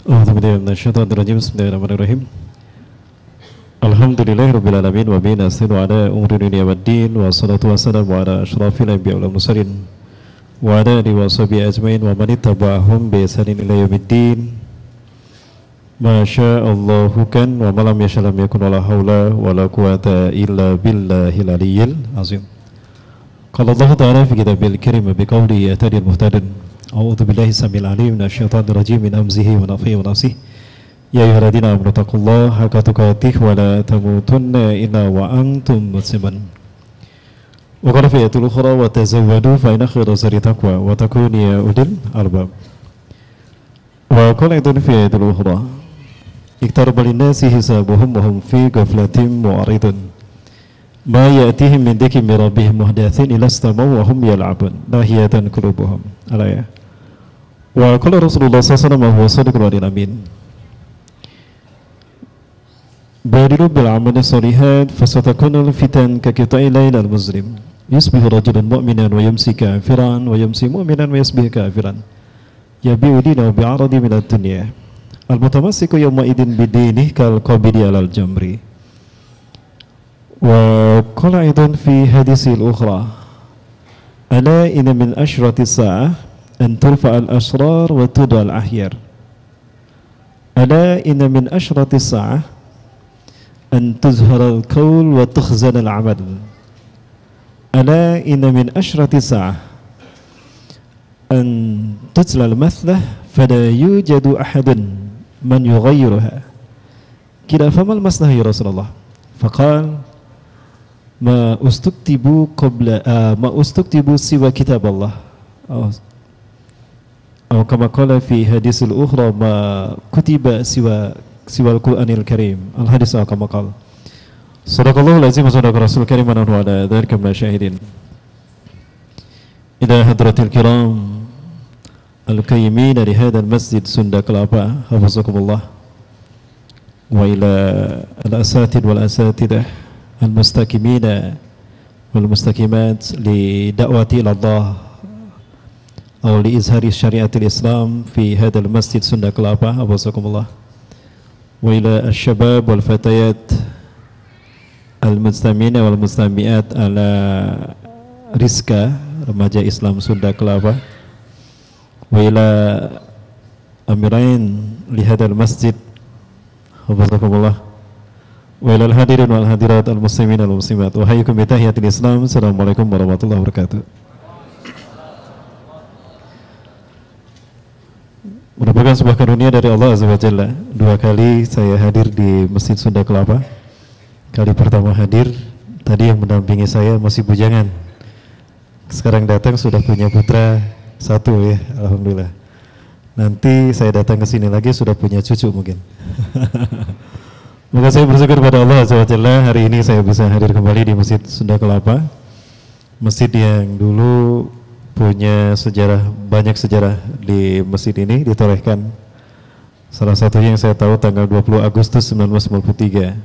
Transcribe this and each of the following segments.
Bismillahirrahmanirrahim. Alhamdulillahirabbil alamin wa bihi nasta'inu ala umuri dunya waddin wa salatu wassalamu ala asyrafil anbiya'i wal mursalin wa ala alihi wa sahbihi ajmain wa man ittaba'ahum bi ihsanin ila yaumiddin. Masya Allahu kan wa malam yasha lam yakun wala haula wala quwata illa billahil aliyyil azim. Qala Allah ta'ala fi kitabil karim bi qawli yatadil muhtadin. A'udzu billahi samil alim minasyaitonir rajim min hamzihi wa nafthihi wa nafsihi. Ya ayyuhalladzina amanu taqullaha haqqa tuqatih wa la tamutunna illa wa antum muslimun. Wa qala fi ayatil ukhra wa tazawwadu fa inna khayra zadi taqwa wa takunu ya ulil albab. Wa qala aidan fi ayatil ukhra iktaraba lin-nasi hisabuhum wa hum fi ghaflatin mu'ridun. Ma ya'tihim min dhikrin min rabbihim muhdatsin ila istama'u wa hum yal'abun lahiyatan qulubuhum. Al-ayah. Wa qala Rasulullah sallallahu alaihi wasallam huwa shadiqul wa'dil amin. Badiru bil amali shalihat fasatakunul fitan ka qita'i lailal muslim. Yusbihu rajulun mu'minan wa yumsi kafiran wa yumsi mu'minan wa yusbihu kafiran. Yabi'u dinahu bi'aradi minad dunya. Al-mutamassiku yawma idin bidinihi kal qabidi 'alal jamri. Wa qala aidan fi hadisil ukhra ala inna min ashratis sa'ah an turfa'al asrar wa tudal ahyar. Ala inna min ashratis sa'ah an tuzhara al-qawl wa tukhzana al-amal. Ala inna min ashratis sa'ah an tutla al-mathlah fala yujadu ahadun man yughayyiruha. Qila famal maslah ya Rasulullah? Faqal ma ustuktibu siwa kitab Allah. Atau kama qala fi hadisil ukhra ma kutiba siwa al-Qur'anil Karim. Al-hadis kama qala. Sadaqallahul azim wa sadaqa Rasul Karim wa nahnu ala dzalika minasy syahidin. Ila hadratil kiram al-qayyimin di hadzal masjid Sunda Kelapa, hafizakumullah. Wa ila al-asatid wal asatidah al-mustakimina wal mustakimat li da'wati ila Allah atau li izhari syariatil Islam fi hadzal masjid Sunda Kelapa, hafizakumullah. Wa ila asy-syabab wal fatayat al-mustamina wal mustamiat ala Rizka remaja Islam Sunda Kelapa. Wa ila amirain li hadzal masjid, hafizakumullah. Wa ilal hadirin wal hadirat al muslimin wal muslimat wa hayyikum bi tahiyatil Islam. Assalamualaikum warahmatullahi wabarakatuh. Merupakan sebuah karunia dari Allah Azza wa Jalla. 2 kali saya hadir di Masjid Sunda Kelapa. Kali pertama hadir tadi yang mendampingi saya masih bujangan. Sekarang datang sudah punya putra 1 ya, alhamdulillah. Nanti saya datang ke sini lagi sudah punya cucu mungkin. Maka saya bersyukur pada Allah Azza wa Jalla, hari ini saya bisa hadir kembali di Masjid Sunda Kelapa. Masjid yang dulu punya sejarah, banyak sejarah di masjid ini ditorehkan. Salah satunya yang saya tahu tanggal 20 Agustus 1953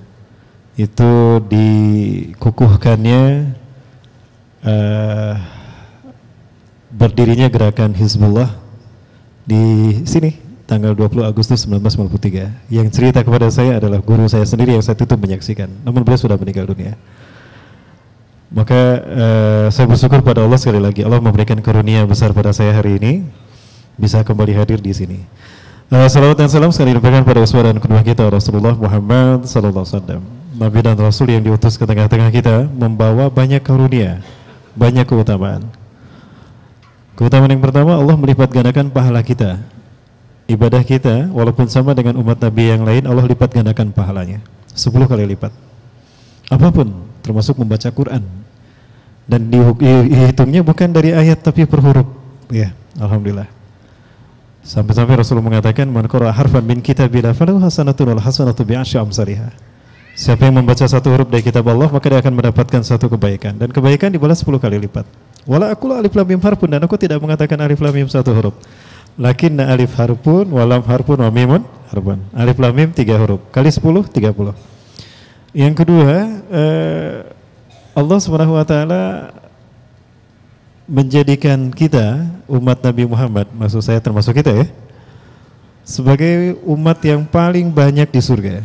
itu dikukuhkannya berdirinya gerakan Hizbullah di sini tanggal 20 Agustus 1953. Yang cerita kepada saya adalah guru saya sendiri yang saat itu menyaksikan, namun beliau sudah meninggal dunia. Maka saya bersyukur pada Allah sekali lagi, Allah memberikan karunia besar pada saya hari ini bisa kembali hadir di sini. Salawat dan salam sekali diberikan pada uswah dan qudwah kita Rasulullah Muhammad sallallahu alaihi wasallam, Nabi dan Rasul yang diutus ke tengah-tengah kita, membawa banyak karunia, banyak keutamaan. Keutamaan yang pertama, Allah melipat gandakan pahala kita. Ibadah kita walaupun sama dengan umat Nabi yang lain, Allah lipat gandakan pahalanya 10 kali lipat. Apapun, termasuk membaca Quran. Dan dihitungnya bukan dari ayat tapi per huruf. Ya, alhamdulillah. Sampai-sampai Rasulullah mengatakan, "Man qara'a harfan min kitabillah falahu hasanatun wal hasanatu bi'asyri amsalihha." Siapa yang membaca 1 huruf dari kitab Allah, maka dia akan mendapatkan 1 kebaikan, dan kebaikan dibalas 10 kali lipat. Wala aqulu alif lam mim harfun, dan aku tidak mengatakan alif lam mim 1 huruf. Lakinna alif harfun, walam harfun, wa mimun harfun. Alif lam mim 3 huruf, kali 10, 30. Yang kedua, Allah Subhanahu wa taala menjadikan kita umat Nabi Muhammad, maksud saya termasuk kita ya, sebagai umat yang paling banyak di surga.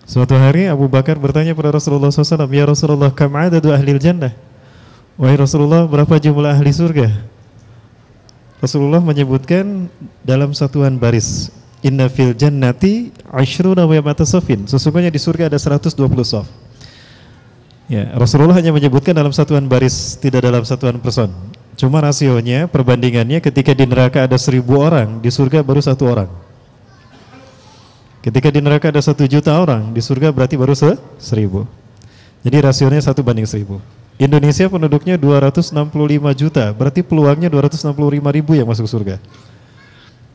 Suatu hari Abu Bakar bertanya pada Rasulullah SAW, "Ya Rasulullah, kam adadu ahlil jannah?" Wahai Rasulullah, berapa jumlah ahli surga? Rasulullah menyebutkan dalam satuan baris, "Inna fil jannati 'ashruna wa mi'ata safin." Sesungguhnya di surga ada 120 saf. Ya, Rasulullah hanya menyebutkan dalam satuan baris, tidak dalam satuan person. Cuma rasionya, perbandingannya, ketika di neraka ada 1000 orang, di surga baru 1 orang. Ketika di neraka ada 1 juta orang, di surga berarti baru 1000. Jadi rasionya 1:1000. Indonesia penduduknya 265 juta, berarti peluangnya 265 ribu yang masuk surga.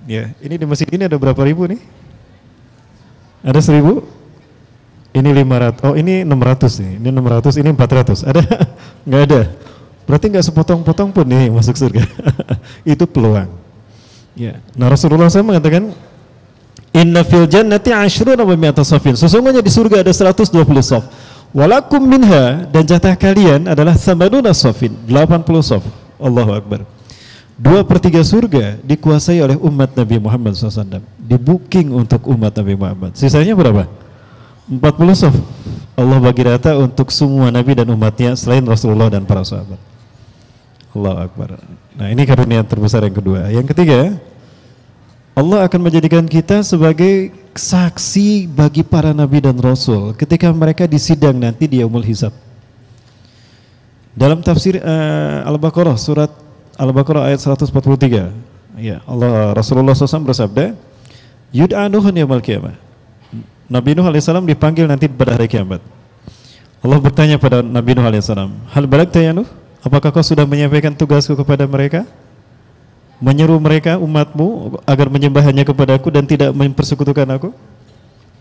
Ya, ini di masjid ini ada berapa ribu nih? Ada 1000? Ini 500. Oh, ini 600 nih. Ini 600, ini 400. Ada? Nggak ada. Berarti nggak sepotong-potong pun nih masuk surga. Itu peluang. Ya. Nah, Rasulullah SAW mengatakan, "Inna fil jannati 'ashruna wa mi'ata safin." Sesungguhnya di surga ada 120 saf. Walakum minha, dan jatah kalian adalah 80 safin, 80 saf. Allahu Akbar. 2/3 surga dikuasai oleh umat Nabi Muhammad SAW. Di-booking untuk umat Nabi Muhammad. Sisanya berapa? 40 saf. Allah bagi rata untuk semua Nabi dan umatnya selain Rasulullah dan para sahabat. Allahu Akbar. Nah, ini karunia terbesar yang kedua. Yang ketiga, Allah akan menjadikan kita sebagai saksi bagi para nabi dan rasul ketika mereka disidang nanti di yaumul hisab. Dalam tafsir Al-Baqarah, surat Al-Baqarah ayat 143, ya, Rasulullah SAW bersabda, "Yud'a Nuhun yaumul qiyamah." Nabi Nuh alaihissalam dipanggil nanti pada hari kiamat. Allah bertanya pada Nabi Nuh alaihissalam, "Hal balagta ya Nuh? Apakah kau sudah menyampaikan tugasku kepada mereka? Menyeru mereka umatmu agar menyembah hanya kepadaku dan tidak mempersekutukan aku?"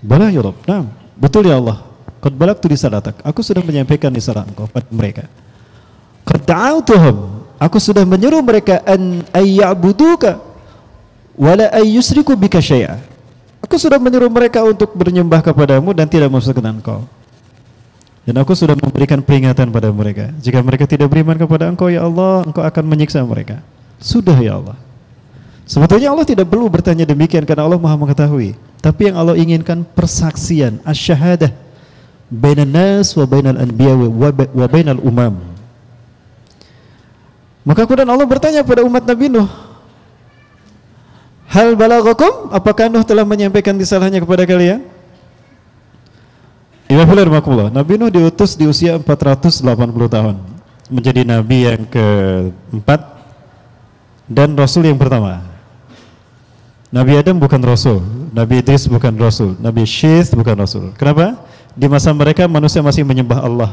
"Bala ya Rabb." "Nah, betul ya Allah. Qad balagtu risalatak." Aku sudah menyampaikan risalah engkau pada mereka. "Qad da'autuhum." Aku sudah menyeru mereka an ayya'buduka wa la ayyusriku bika syai'a. Aku sudah menyeru mereka untuk bernyembah kepadamu dan tidak mempersekutukan engkau. Dan aku sudah memberikan peringatan pada mereka, jika mereka tidak beriman kepada engkau ya Allah, engkau akan menyiksa mereka. Sudah ya Allah. Sebetulnya Allah tidak perlu bertanya demikian karena Allah Maha mengetahui. Tapi yang Allah inginkan persaksian, asy-syahadah bainan nas wa bainal anbiya wa bainal umam. Maka kemudian Allah bertanya pada umat Nabi Nuh, "Hal balaghakum?" Apakah Nuh telah menyampaikan risalahnya kepada kalian? Nabi Nuh diutus di usia 480 tahun menjadi nabi yang keempat dan rasul yang pertama. Nabi Adam bukan rasul, Nabi Idris bukan rasul, Nabi Syith bukan rasul. Kenapa? Di masa mereka manusia masih menyembah Allah.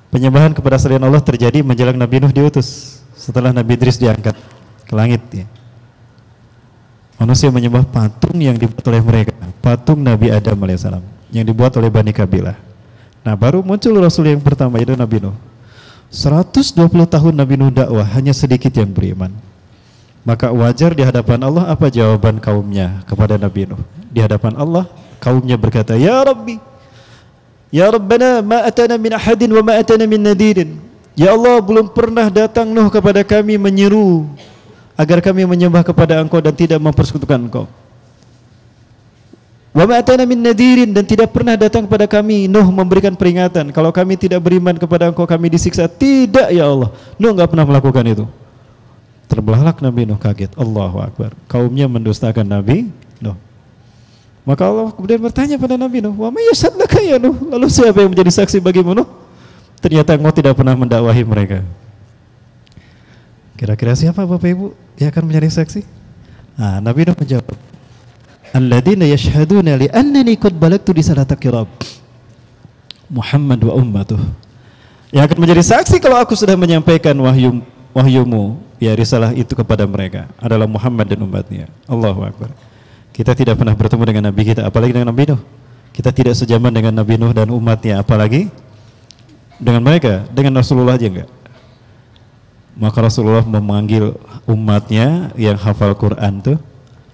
Penyembahan kepada selain Allah terjadi menjelang Nabi Nuh diutus. Setelah Nabi Idris diangkat ke langit, ya. Manusia menyembah patung yang dibuat oleh mereka, patung Nabi Adam alaihissalam yang dibuat oleh Bani Kabilah. Nah, baru muncul rasul yang pertama, yaitu Nabi Nuh. 120 tahun Nabi Nuh dakwah, hanya sedikit yang beriman. Maka wajar di hadapan Allah apa jawaban kaumnya kepada Nabi Nuh. Di hadapan Allah, kaumnya berkata, "Ya Rabbi, Ya Rabbana, ma atana min ahadin wa ma atana min nadirin." Ya Allah, belum pernah datang Nuh kepada kami menyeru agar kami menyembah kepada Engkau dan tidak mempersekutukan Engkau. Wa ma atana min nadirin, dan tidak pernah datang kepada kami Nuh memberikan peringatan kalau kami tidak beriman kepada Engkau kami disiksa. Tidak ya Allah. Nuh enggak pernah melakukan itu. Terbelalak Nabi Nuh kaget. Allahu Akbar. Kaumnya mendustakan Nabi Nuh. Maka Allah kemudian bertanya pada Nabi Nuh, "Wa may yashhadlaka ya Nuh?" Lalu siapa yang menjadi saksi bagimu Nuh? Ternyata engkau tidak pernah mendakwahi mereka. Kira-kira siapa Bapak Ibu yang akan menjadi saksi? Nah, Nabi Nuh menjawab, "Alladzina yashhaduna li annani qad balagtu risalataka Rabb Muhammad wa ummatuh." Yang akan menjadi saksi kalau aku sudah menyampaikan wahyumu, ya risalah itu kepada mereka adalah Muhammad dan umatnya. Allahu Akbar. Kita tidak pernah bertemu dengan Nabi kita, apalagi dengan Nabi Nuh. Kita tidak sejaman dengan Nabi Nuh dan umatnya, apalagi dengan mereka, dengan Rasulullah aja enggak. Maka Rasulullah memanggil umatnya yang hafal Quran tuh,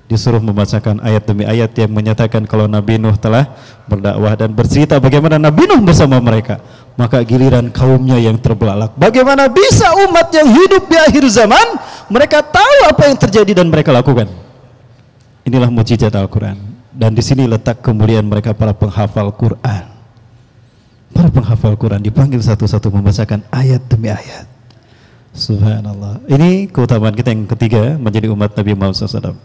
disuruh membacakan ayat demi ayat yang menyatakan kalau Nabi Nuh telah berdakwah dan bercerita bagaimana Nabi Nuh bersama mereka. Maka giliran kaumnya yang terbelalak. Bagaimana bisa umat yang hidup di akhir zaman mereka tahu apa yang terjadi dan mereka lakukan? Inilah mukjizat Al-Quran. Dan di sini letak kemuliaan mereka para penghafal Quran. Para penghafal Quran dipanggil satu-satu membacakan ayat demi ayat. Subhanallah. Ini keutamaan kita yang ketiga menjadi umat Nabi Muhammad SAW.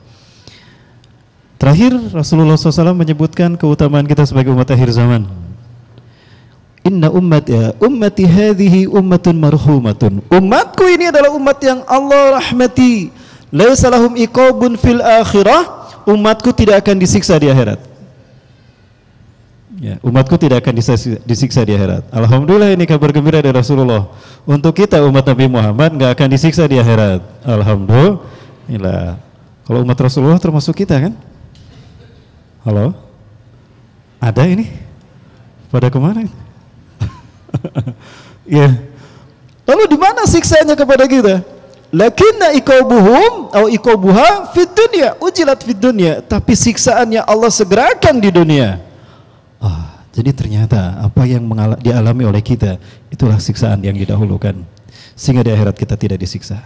Terakhir Rasulullah SAW menyebutkan keutamaan kita sebagai umat akhir zaman. Inna ummati hadhihi ummatun marhumatun. Umatku ini adalah umat yang Allah rahmati. Laisa lahum iqabun fil akhirah. Umatku tidak akan disiksa di akhirat. Ya, umatku tidak akan disiksa di akhirat. Alhamdulillah, ini kabar gembira dari Rasulullah. Untuk kita umat Nabi Muhammad nggak akan disiksa di akhirat. Alhamdulillah. Kalau umat Rasulullah termasuk kita kan? Halo? Ada ini? Pada kemana? Ya. Lalu di mana siksanya kepada kita? Lakinna iqabuhum atau iqabuha fid dunya, ujilat fid dunya, tapi siksaannya Allah segerakan di dunia. Jadi ternyata apa yang dialami oleh kita itulah siksaan yang didahulukan, sehingga di akhirat kita tidak disiksa.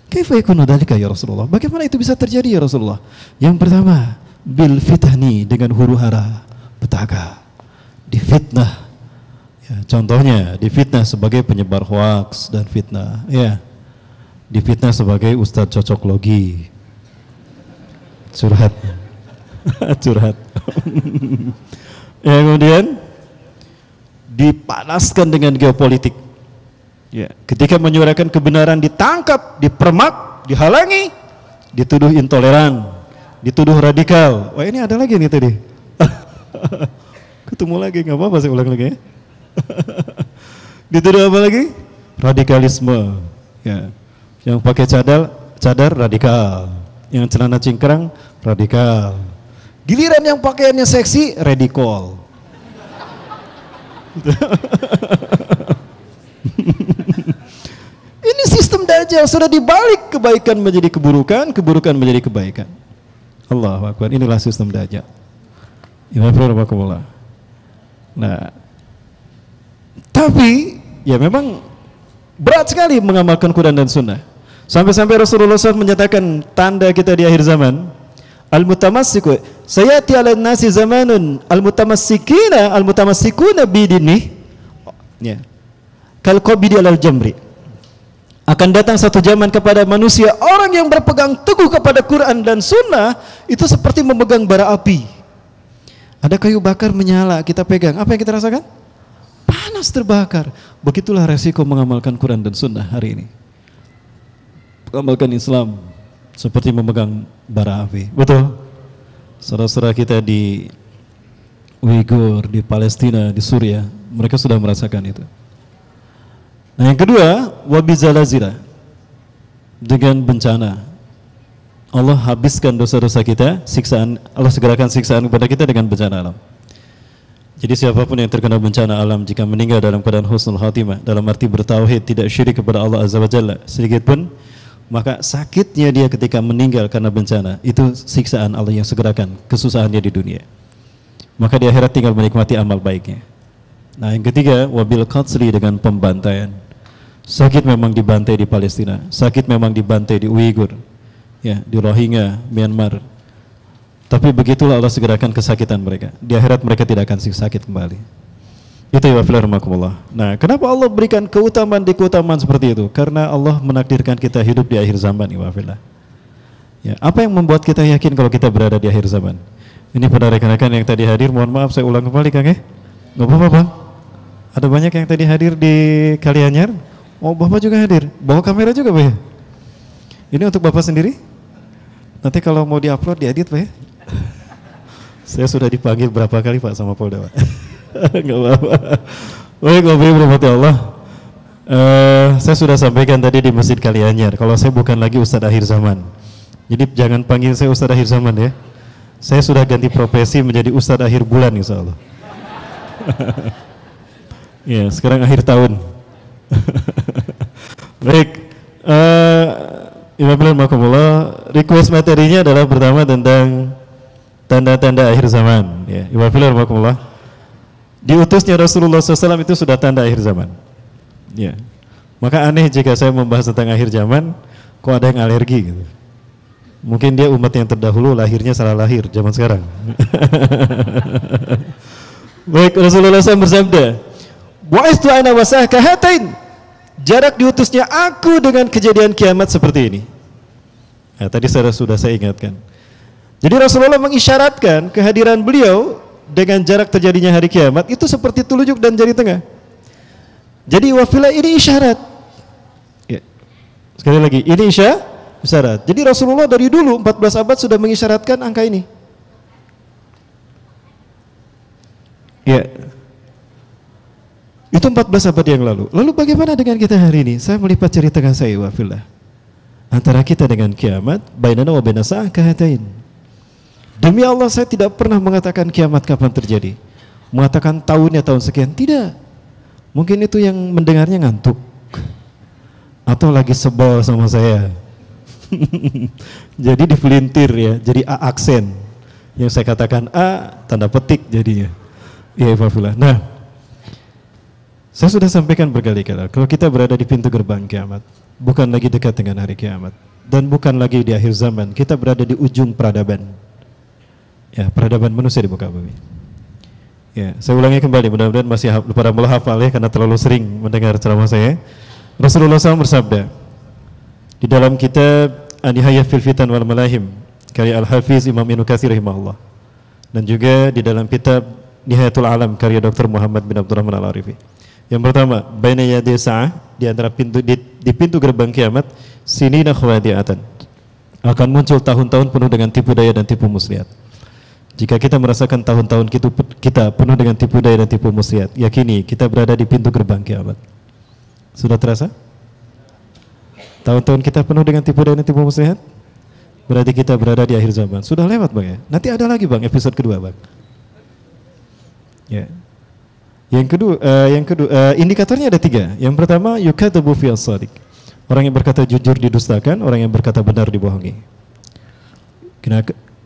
Kaifa yakunu dzalika ya Rasulullah? Bagaimana itu bisa terjadi ya Rasulullah? Yang pertama, bil fitani, dengan huru-hara, petaka, difitnah. Ya, contohnya difitnah sebagai penyebar hoaks dan fitnah, ya. Difitnah sebagai ustadz cocok logi, curhat. Curhat. Ya, kemudian dipanaskan dengan geopolitik. Ya, ketika menyuarakan kebenaran ditangkap, dipermak, dihalangi, dituduh intoleran, dituduh radikal. Wah, ini ada lagi nih tadi. Ketemu lagi, nggak apa-apa saya ulang lagi ya. Dituduh apa lagi? Radikalisme. Ya. Yang pakai cadar radikal, yang celana cingkrang radikal. Giliran yang pakaiannya seksi radikal. Ini sistem Dajjal, sudah dibalik kebaikan menjadi keburukan, keburukan menjadi kebaikan. Allahu Akbar, inilah sistem Dajjal. Nah, tapi ya memang berat sekali mengamalkan Quran dan Sunnah. Sampai-sampai Rasulullah SAW menyatakan tanda kita di akhir zaman, al-mutamassiku sayati 'alan nasi zamanun al-mutamassikuna bidini, ya, kal qabidi 'alal jamri. Akan datang satu zaman kepada manusia, orang yang berpegang teguh kepada Quran dan Sunnah itu seperti memegang bara api. Ada kayu bakar menyala, kita pegang, apa yang kita rasakan? Panas, terbakar. Begitulah resiko mengamalkan Quran dan Sunnah hari ini. Mengamalkan Islam seperti memegang bara api. Betul. Saudara-saudara kita di Uighur, di Palestina, di Suriah, mereka sudah merasakan itu. Nah, yang kedua, wabizalazira, dengan bencana. Allah habiskan dosa-dosa kita, siksaan, Allah segerakan siksaan kepada kita dengan bencana alam. Jadi siapapun yang terkena bencana alam, jika meninggal dalam keadaan husnul khatimah, dalam arti bertauhid, tidak syirik kepada Allah Azza wa Jalla sedikit pun, maka sakitnya dia ketika meninggal karena bencana itu siksaan Allah yang segerakan kesusahannya di dunia. Maka di akhirat tinggal menikmati amal baiknya. Nah, yang ketiga, wabil qatsli, dengan pembantaian. Sakit memang dibantai di Palestina, sakit memang dibantai di Uighur, ya, di Rohingya, Myanmar. Tapi begitulah Allah segerakan kesakitan mereka. Di akhirat mereka tidak akan sakit kembali. Itu ya wafilahummakumullah. Nah, kenapa Allah berikan keutamaan di keutamaan seperti itu? Karena Allah menakdirkan kita hidup di akhir zaman, ya wafillah. Ya, apa yang membuat kita yakin kalau kita berada di akhir zaman? Ini pada rekan-rekan yang tadi hadir, mohon maaf saya ulang kembali Kang ya. Nggak apa-apa Bang. Ada banyak yang tadi hadir di Kalianyar. Oh, Bapak juga hadir. Bawa kamera juga Pak ya? Ini untuk Bapak sendiri? Nanti kalau mau diupload, diedit Pak ya? Saya sudah dipanggil berapa kali Pak sama Polda Pak. Enggak apa-apa. Baik, Bapak Ibu rahmati Allah. Saya sudah sampaikan tadi di Masjid Kalianyar, kalau saya bukan lagi Ustadz akhir zaman. Jadi jangan panggil saya Ustadz akhir zaman ya. Saya sudah ganti profesi menjadi Ustadz akhir bulan insyaallah. Ya, sekarang akhir tahun. Baik, request materinya adalah pertama tentang tanda-tanda akhir zaman. Ya, diutusnya Rasulullah SAW itu sudah tanda akhir zaman. Ya, maka aneh jika saya membahas tentang akhir zaman, kok ada yang alergi gitu. Mungkin dia umat yang terdahulu, lahirnya salah lahir zaman sekarang. Baik, Rasulullah SAW bersabda, "Bu'istu ana wasah kahatain." Jarak diutusnya aku dengan kejadian kiamat seperti ini. Nah, tadi sudah saya ingatkan. Jadi Rasulullah mengisyaratkan kehadiran beliau dengan jarak terjadinya hari kiamat itu seperti telunjuk dan jari tengah. Jadi wafilah ini isyarat. Ya. Sekali lagi, ini isyarat. Jadi Rasulullah dari dulu 14 abad sudah mengisyaratkan angka ini. Ya. Itu 14 abad yang lalu. Lalu bagaimana dengan kita hari ini? Saya melipat cerita saya wafillah. Antara kita dengan kiamat, bainana wa baina sa'ah kahatain. Demi Allah saya tidak pernah mengatakan kiamat kapan terjadi. Mengatakan tahunnya tahun sekian, tidak. Mungkin itu yang mendengarnya ngantuk. Atau lagi sebel sama saya. Jadi dipelintir ya, jadi A aksen. Yang saya katakan A, tanda petik jadinya. Ya wafillah. Nah, saya sudah sampaikan berkali-kali, kalau kita berada di pintu gerbang kiamat, bukan lagi dekat dengan hari kiamat, dan bukan lagi di akhir zaman, kita berada di ujung peradaban. Ya, peradaban manusia di muka bumi. Ya, saya ulangi kembali, mudah-mudahan masih para mullah hafal ya, karena terlalu sering mendengar ceramah saya. Rasulullah SAW bersabda di dalam kitab An-Nihayah fil Fitan wal Malahim karya Al-Hafiz Imam Ibnu Katsir rahimahullah, dan juga di dalam kitab Nihayatul Alam karya Dr. Muhammad bin Abdurrahman Al-Arifi. Yang pertama, baina yaday sa'ah, di antara pintu di pintu gerbang kiamat, sinina khawadi'atan, akan muncul tahun-tahun penuh dengan tipu daya dan tipu muslihat. Jika kita merasakan tahun-tahun kita penuh dengan tipu daya dan tipu muslihat, yakini kita berada di pintu gerbang kiamat. Sudah terasa? Tahun-tahun kita penuh dengan tipu daya dan tipu muslihat? Berarti kita berada di akhir zaman. Sudah lewat Bang ya? Nanti ada lagi Bang, episode kedua Bang. Ya. Yang kedua, indikatornya ada 3. Yang pertama, yukadzabu fi as-shadiq. Orang yang berkata jujur didustakan, orang yang berkata benar dibohongi.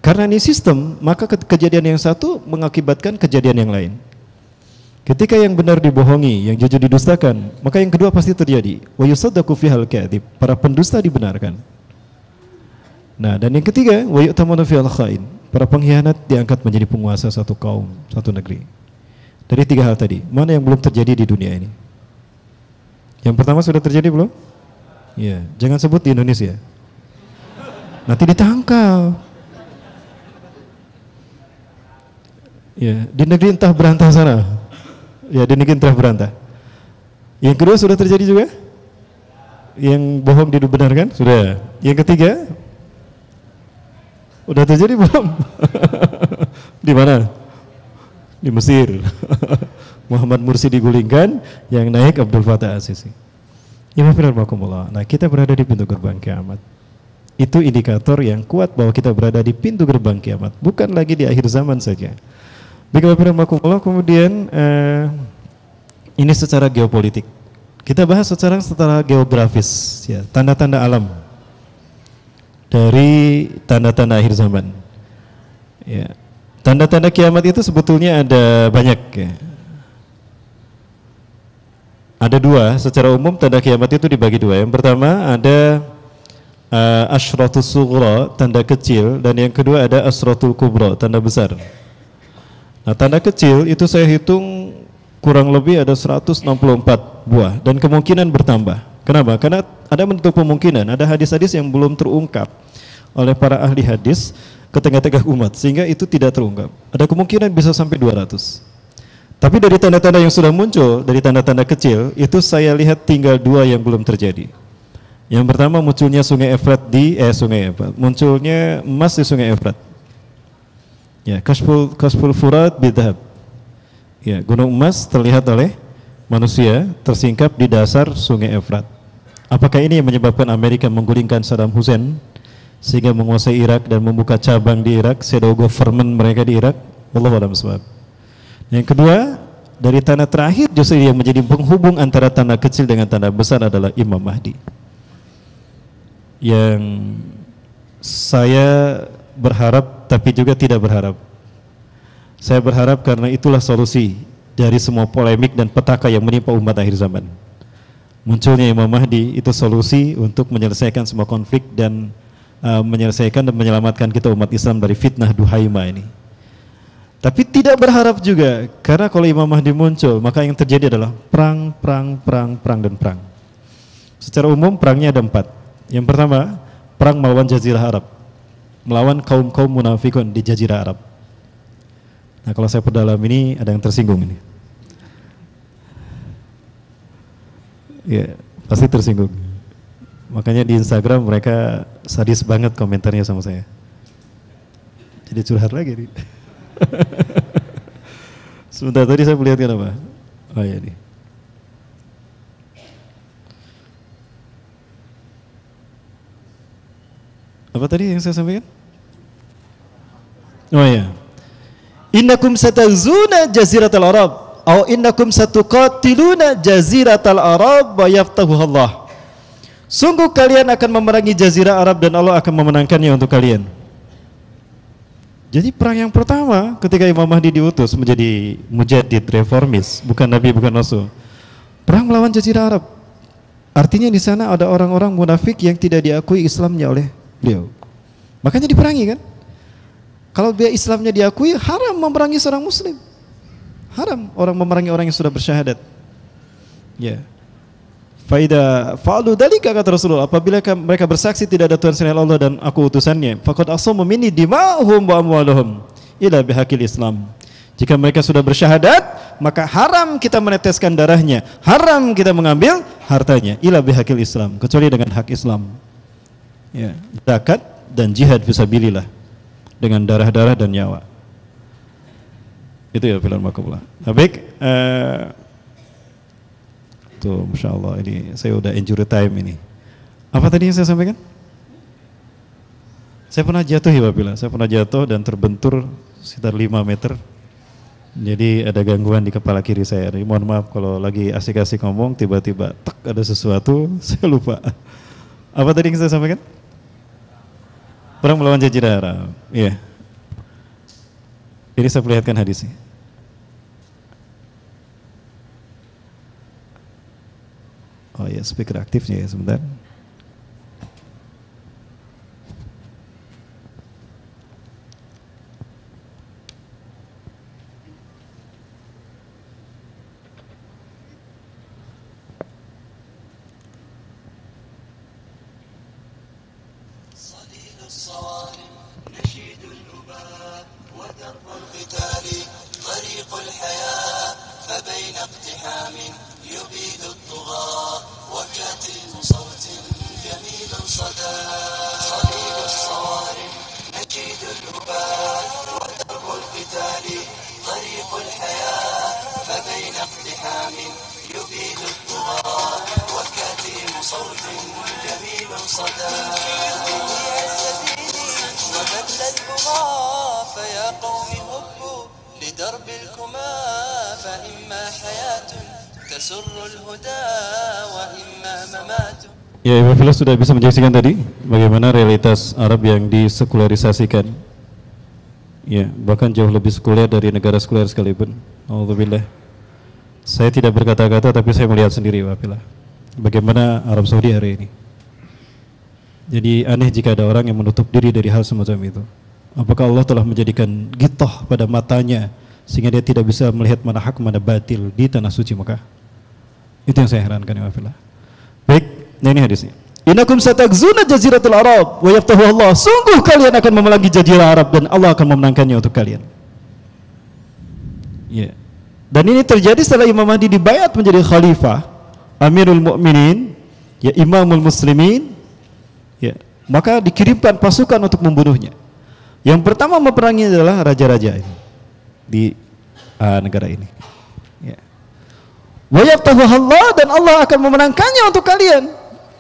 Karena ini sistem, maka kejadian yang satu mengakibatkan kejadian yang lain. Ketika yang benar dibohongi, yang jujur didustakan, maka yang kedua pasti terjadi. Wa yusaddaqu fihal kadhib, para pendusta dibenarkan. Nah, dan yang ketiga, wa yu'tamanu fihal khain, para pengkhianat diangkat menjadi penguasa satu kaum, satu negeri. Dari 3 hal tadi, mana yang belum terjadi di dunia ini? Yang pertama sudah terjadi belum? Ya, jangan sebut di Indonesia. Nanti ditangkap. Ya, di negeri entah berantah sana. Ya, di negeri entah berantah. Yang kedua sudah terjadi juga? Yang bohong dibenarkan? Sudah. Yang ketiga? Udah terjadi belum? Di mana? Di Mesir. Muhammad Mursi digulingkan, yang naik Abdul Fattah As-Sisi. Nah, kita berada di pintu gerbang kiamat. Itu indikator yang kuat bahwa kita berada di pintu gerbang kiamat, bukan lagi di akhir zaman saja. Kemudian ini secara geopolitik. Kita bahas secara geografis, ya, tanda-tanda alam dari tanda-tanda akhir zaman. Ya. Tanda-tanda kiamat itu sebetulnya ada banyak ya. Ada 2, secara umum tanda kiamat itu dibagi 2. Yang pertama ada asyratus sughra, tanda kecil, dan yang kedua ada asyratul kubra, tanda besar. Nah, tanda kecil itu saya hitung kurang lebih ada 164 buah dan kemungkinan bertambah. Kenapa? Karena ada bentuk kemungkinan, ada hadis-hadis yang belum terungkap oleh para ahli hadis ke tengah-tengah umat, sehingga itu tidak terungkap. Ada kemungkinan bisa sampai 200. Tapi dari tanda-tanda yang sudah muncul, dari tanda-tanda kecil, itu saya lihat tinggal 2 yang belum terjadi. Yang pertama munculnya sungai Efrat munculnya emas di sungai Efrat. Ya, Kashful Furat bidhab. Ya, gunung emas terlihat oleh manusia tersingkap di dasar sungai Efrat. Apakah ini yang menyebabkan Amerika menggulingkan Saddam Hussein sehingga menguasai Irak dan membuka cabang di Irak, shadow government mereka di Irak? Wallahu a'lam bishawab. Yang kedua, dari tanda terakhir justru yang menjadi penghubung antara tanda kecil dengan tanda besar adalah Imam Mahdi. Yang saya berharap tapi juga tidak berharap. Saya berharap karena itulah solusi dari semua polemik dan petaka yang menimpa umat akhir zaman. Munculnya Imam Mahdi itu solusi untuk menyelesaikan semua konflik dan menyelesaikan dan menyelamatkan kita umat Islam dari fitnah Duhaimah ini. Tapi tidak berharap juga, karena kalau Imam Mahdi muncul, maka yang terjadi adalah perang, dan perang. Secara umum perangnya ada 4. Yang pertama, perang melawan Jazirah Arab, melawan kaum-kaum munafikun di Jazirah Arab. Nah, kalau saya perdalam ini ada yang tersinggung ini. Ya, pasti tersinggung. Makanya di Instagram mereka sadis banget komentarnya sama saya. Jadi curhat lagi nih. Sebentar, tadi saya melihatkan apa? Oh ya nih. Apa tadi yang saya sampaikan? Oh ya. Innakum satazuna jaziratal Arab, atau innakum satuqatiluna jaziratal Arab wa yaftahu Allah. Sungguh kalian akan memerangi Jazirah Arab dan Allah akan memenangkannya untuk kalian. Jadi perang yang pertama ketika Imam Mahdi diutus menjadi mujaddid reformis, bukan nabi, bukan rasul. Perang melawan Jazirah Arab. Artinya di sana ada orang-orang munafik yang tidak diakui Islamnya oleh beliau. Makanya diperangi kan? Kalau dia Islamnya diakui, haram memerangi seorang muslim. Haram orang memerangi orang yang sudah bersyahadat. Ya. Faida fa'alu dalika, kata Rasulullah, apabila mereka bersaksi tidak ada Tuhan selain Allah dan aku utusannya, faqad asamu minni dima'uhum wa amwaluhum ila bihaqil Islam. Jika mereka sudah bersyahadat, maka haram kita meneteskan darahnya, haram kita mengambil hartanya, ila bihaqil Islam, kecuali dengan hak Islam. Ya, zakat dan jihad fisabilillah dengan darah-darah dan nyawa. Itu ya filan makumullah. Baik, tuh, Masya Allah, ini saya udah injury time ini. Apa tadi yang saya sampaikan? Saya pernah jatuh ya Bapak, saya pernah jatuh dan terbentur sekitar 5 meter. Jadi ada gangguan di kepala kiri saya. Jadi mohon maaf kalau lagi asik-asik ngomong, tiba-tiba tek ada sesuatu, saya lupa. Apa tadi yang saya sampaikan? Perang melawan Jazirah Arab. Iya. Ini saya perlihatkan hadisnya. Oh ya, speaker aktifnya ya, sebentar. Ya, Ibu Filas sudah bisa menjelaskan tadi bagaimana realitas Arab yang disekularisasikan. Ya, bahkan jauh lebih sekuler dari negara sekuler sekalipun. Alhamdulillah. Saya tidak berkata-kata tapi saya melihat sendiri, Ibu Filas, bagaimana Arab Saudi hari ini. Jadi aneh jika ada orang yang menutup diri dari hal semacam itu. Apakah Allah telah menjadikan ghitah pada matanya sehingga dia tidak bisa melihat mana hak mana batil di tanah suci Mekah? Itu yang saya herankan, Ibu Filas. Baik, nah ini hadisnya. Innakum satagzuna jaziratul Arab wa yaftahu Allah. Sungguh kalian akan memerangi Jazirah Arab dan Allah akan memenangkannya untuk kalian. Ya. Dan ini terjadi setelah Imam Mahdi dibayat menjadi khalifah, Amirul Mukminin, ya, Imamul Muslimin. Ya, maka dikirimkan pasukan untuk membunuhnya. Yang pertama memerangi adalah raja-raja ini di negara ini. Ya. Wa yaftahu Allah, dan Allah akan memenangkannya untuk kalian.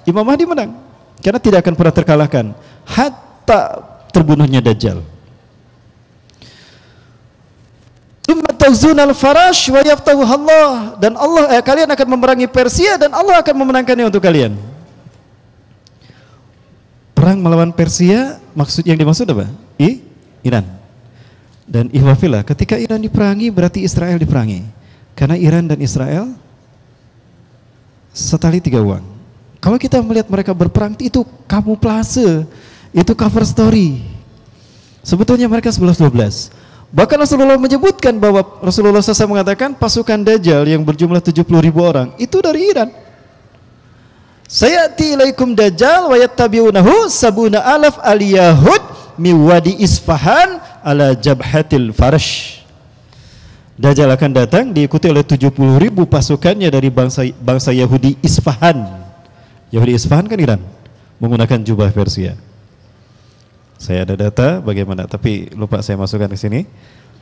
Imam Mahdi menang karena tidak akan pernah terkalahkan hatta terbunuhnya Dajjal. Tsumma tazunal farash wa yaftahu Allah, dan Allah kalian akan memerangi Persia dan Allah akan memenangkannya untuk kalian. Perang melawan Persia, maksud yang dimaksud apa? Iran. Dan ihwafillah, ketika Iran diperangi berarti Israel diperangi. Karena Iran dan Israel setali 3 uang. Kalau kita melihat mereka berperang itu kamuflase, Itu cover story. Sebetulnya mereka 11-12. Bahkan Rasulullah menyebutkan bahwa Rasulullah SAW mengatakan pasukan Dajjal yang berjumlah 70.000 orang itu dari Iran. Sayati ilaikum Dajjal wa yattabi'unahu sabuna alaf al-yahud mi wadi Isfahan ala jabhatil Farash. Dajjal akan datang diikuti oleh 70.000 pasukannya dari bangsa Yahudi Isfahan. Yahudi Isfahan kan Iran, menggunakan jubah Persia. Saya ada data bagaimana, tapi lupa saya masukkan ke sini.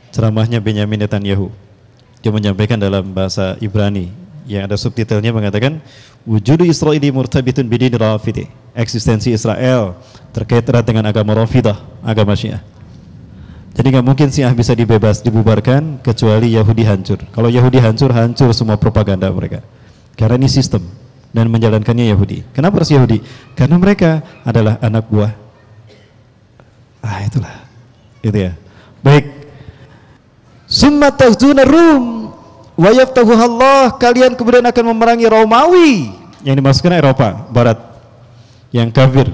Ceramahnya Benyamin Netanyahu. Dia menyampaikan dalam bahasa Ibrani yang ada subtitlenya mengatakan wujudu Israili murtabitun bidin Rafidi. Eksistensi Israel terkait erat dengan agama Rafidah, agama Syiah. Jadi nggak mungkin Syiah bisa dibubarkan kecuali Yahudi hancur. Kalau Yahudi hancur, hancur semua propaganda mereka. Karena ini sistem dan menjalankannya Yahudi. Kenapa harus Yahudi? Karena mereka adalah anak buah. Itulah. Itu ya. Baik. Summa taghzuna Rum wa yaftahuha Allah, kalian kemudian akan memerangi Romawi yang dimasukkan Eropa Barat yang kafir,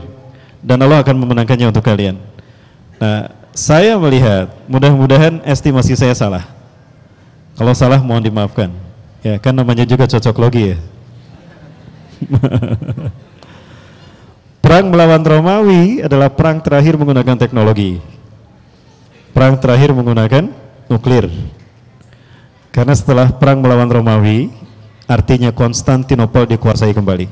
dan Allah akan memenangkannya untuk kalian. Nah, saya melihat mudah-mudahan estimasi saya salah. Kalau salah mohon dimaafkan. Ya, kan namanya juga cocok logi ya. Perang melawan Romawi adalah perang terakhir menggunakan teknologi. Perang terakhir menggunakan nuklir. Karena setelah perang melawan Romawi, artinya Konstantinopel dikuasai kembali.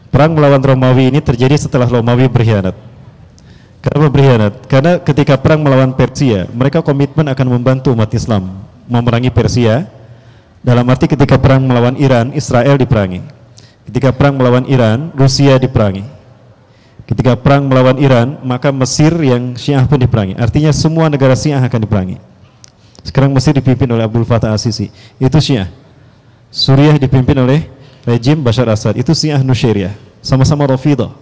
Perang melawan Romawi ini terjadi setelah Romawi berkhianat. Kenapa berkhianat? Karena ketika perang melawan Persia, mereka komitmen akan membantu umat Islam memerangi Persia. Dalam arti ketika perang melawan Iran, Israel diperangi. Ketika perang melawan Iran, Rusia diperangi. Ketika perang melawan Iran, maka Mesir yang Syiah pun diperangi. Artinya semua negara Syiah akan diperangi. Sekarang Mesir dipimpin oleh Abdul Fattah As-Sisi, itu Syiah. Suriah dipimpin oleh rejim Bashar Assad, itu Syiah Nusyairiyah. Sama-sama Rafidah.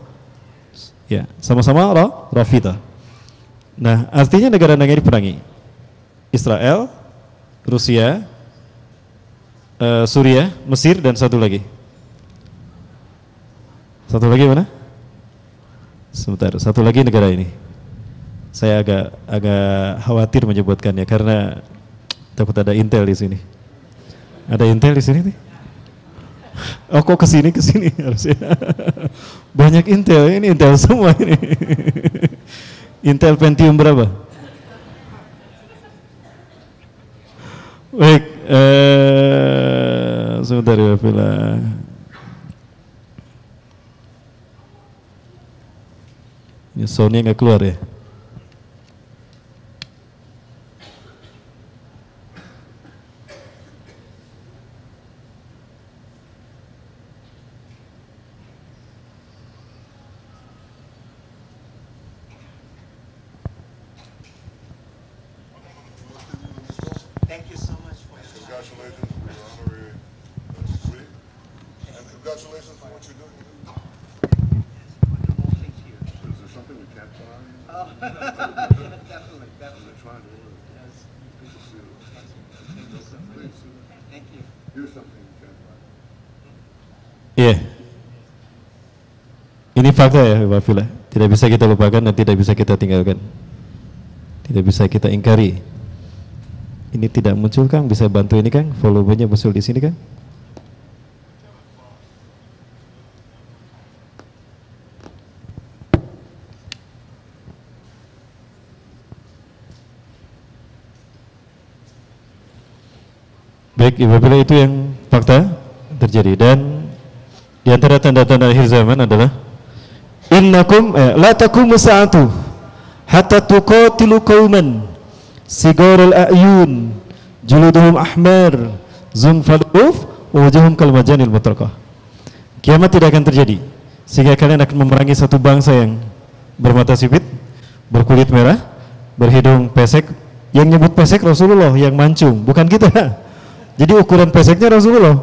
Ya, sama-sama Rafidah. Nah, artinya negara-negara diperangi. Israel, Rusia, Suriah, Mesir, dan satu lagi. Satu lagi mana? Sebentar, satu lagi negara ini. Saya agak khawatir menyebutkannya karena takut ada intel di sini. Ada intel di sini nih? Oh, kok kesini harusnya. Banyak intel, ini intel semua ini. Intel Pentium berapa? Baik, sebentar ya, Bila. Ini soundnya nggak keluar ya. Thank you so much for your Congratulations for your honorary degree, and congratulations for what you're doing. wonderful. Thank you. Is there something we can't find? Oh, definitely. They're trying to order. Yes. Please see it. Thank you so much. Please see it. Thank you. Here's something we can't find. Iya. Ini fakta ya, Pak Fila. Tidak bisa kita lupakan dan tidak bisa kita tinggalkan. Tidak bisa kita ingkari. Ini tidak muncul, Kang, bisa bantu ini, Kang, volumenya muncul di sini, Kang. Baik, Ibu Bila, itu yang fakta terjadi. Dan di antara tanda-tanda akhir zaman adalah innakum la taqumu sa'atu hatta tuqatilu qauman sigorul a'yun juluduhum ahmar zunfaluf wujuhum kalmajanil mutraqah. Kiamat tidak akan terjadi sehingga kalian akan memerangi satu bangsa yang bermata sipit, berkulit merah, berhidung pesek. Yang nyebut pesek Rasulullah, yang mancung, bukan kita. Jadi ukuran peseknya Rasulullah.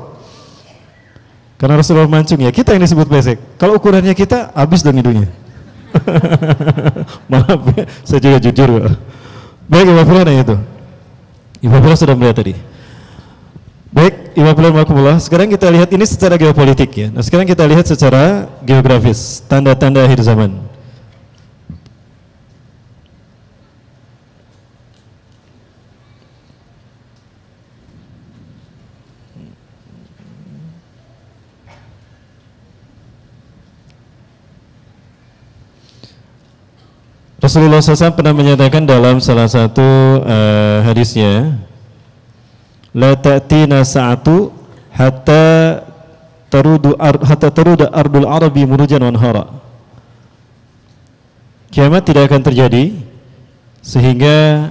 Karena Rasulullah mancung, ya kita yang disebut pesek. Kalau ukurannya kita, habis dong hidungnya. Maaf ya, saya juga jujur. Baik, Ibu Fula itu. Ibu Fula sudah melihat tadi. Baik, Ibu Fula makumullah. Sekarang kita lihat ini secara geopolitik ya. Nah, sekarang kita lihat secara geografis, tanda-tanda akhir zaman. Rasulullah SAW pernah menyatakan dalam salah satu hadisnya, la ta'tina sa'atu hatta taruda ardul arabi murujan wanhara. Kiamat tidak akan terjadi sehingga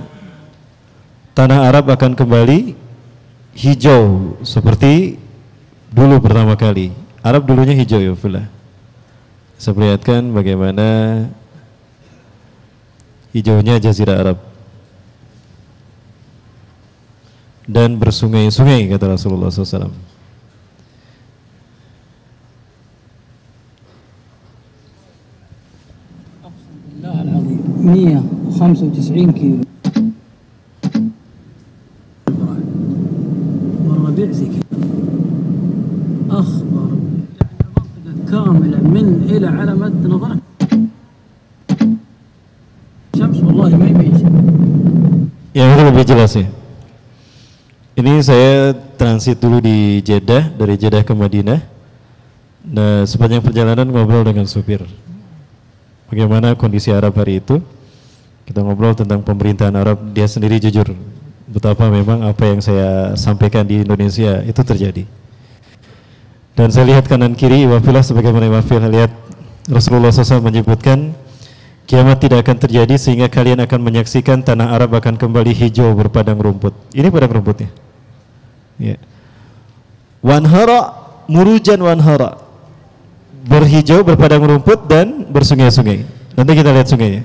tanah Arab akan kembali hijau seperti dulu pertama kali. Arab dulunya hijau ya Fillah. Saya perlihatkan bagaimana hijaunya Jazirah Arab dan bersungai-sungai kata Rasulullah SAW. Alhamdulillah 195 kilo. وربيع زي كذا أخضر يعني كاملة من إلى على مد نظرك شمس والله ما يبيش. Ya ini lebih jelas ya. Ini saya transit dulu di Jeddah, dari Jeddah ke Madinah. Nah, sepanjang perjalanan ngobrol dengan supir. Bagaimana kondisi Arab hari itu? Kita ngobrol tentang pemerintahan Arab. Dia sendiri jujur betapa memang apa yang saya sampaikan di Indonesia itu terjadi. Dan saya lihat kanan kiri wafilah sebagaimana wafilah lihat Rasulullah SAW menyebutkan kiamat tidak akan terjadi sehingga kalian akan menyaksikan tanah Arab akan kembali hijau berpadang rumput. Ini padang rumputnya. Ya. Wanhara murujan wanhara, berhijau berpadang rumput dan bersungai-sungai. Nanti kita lihat sungainya.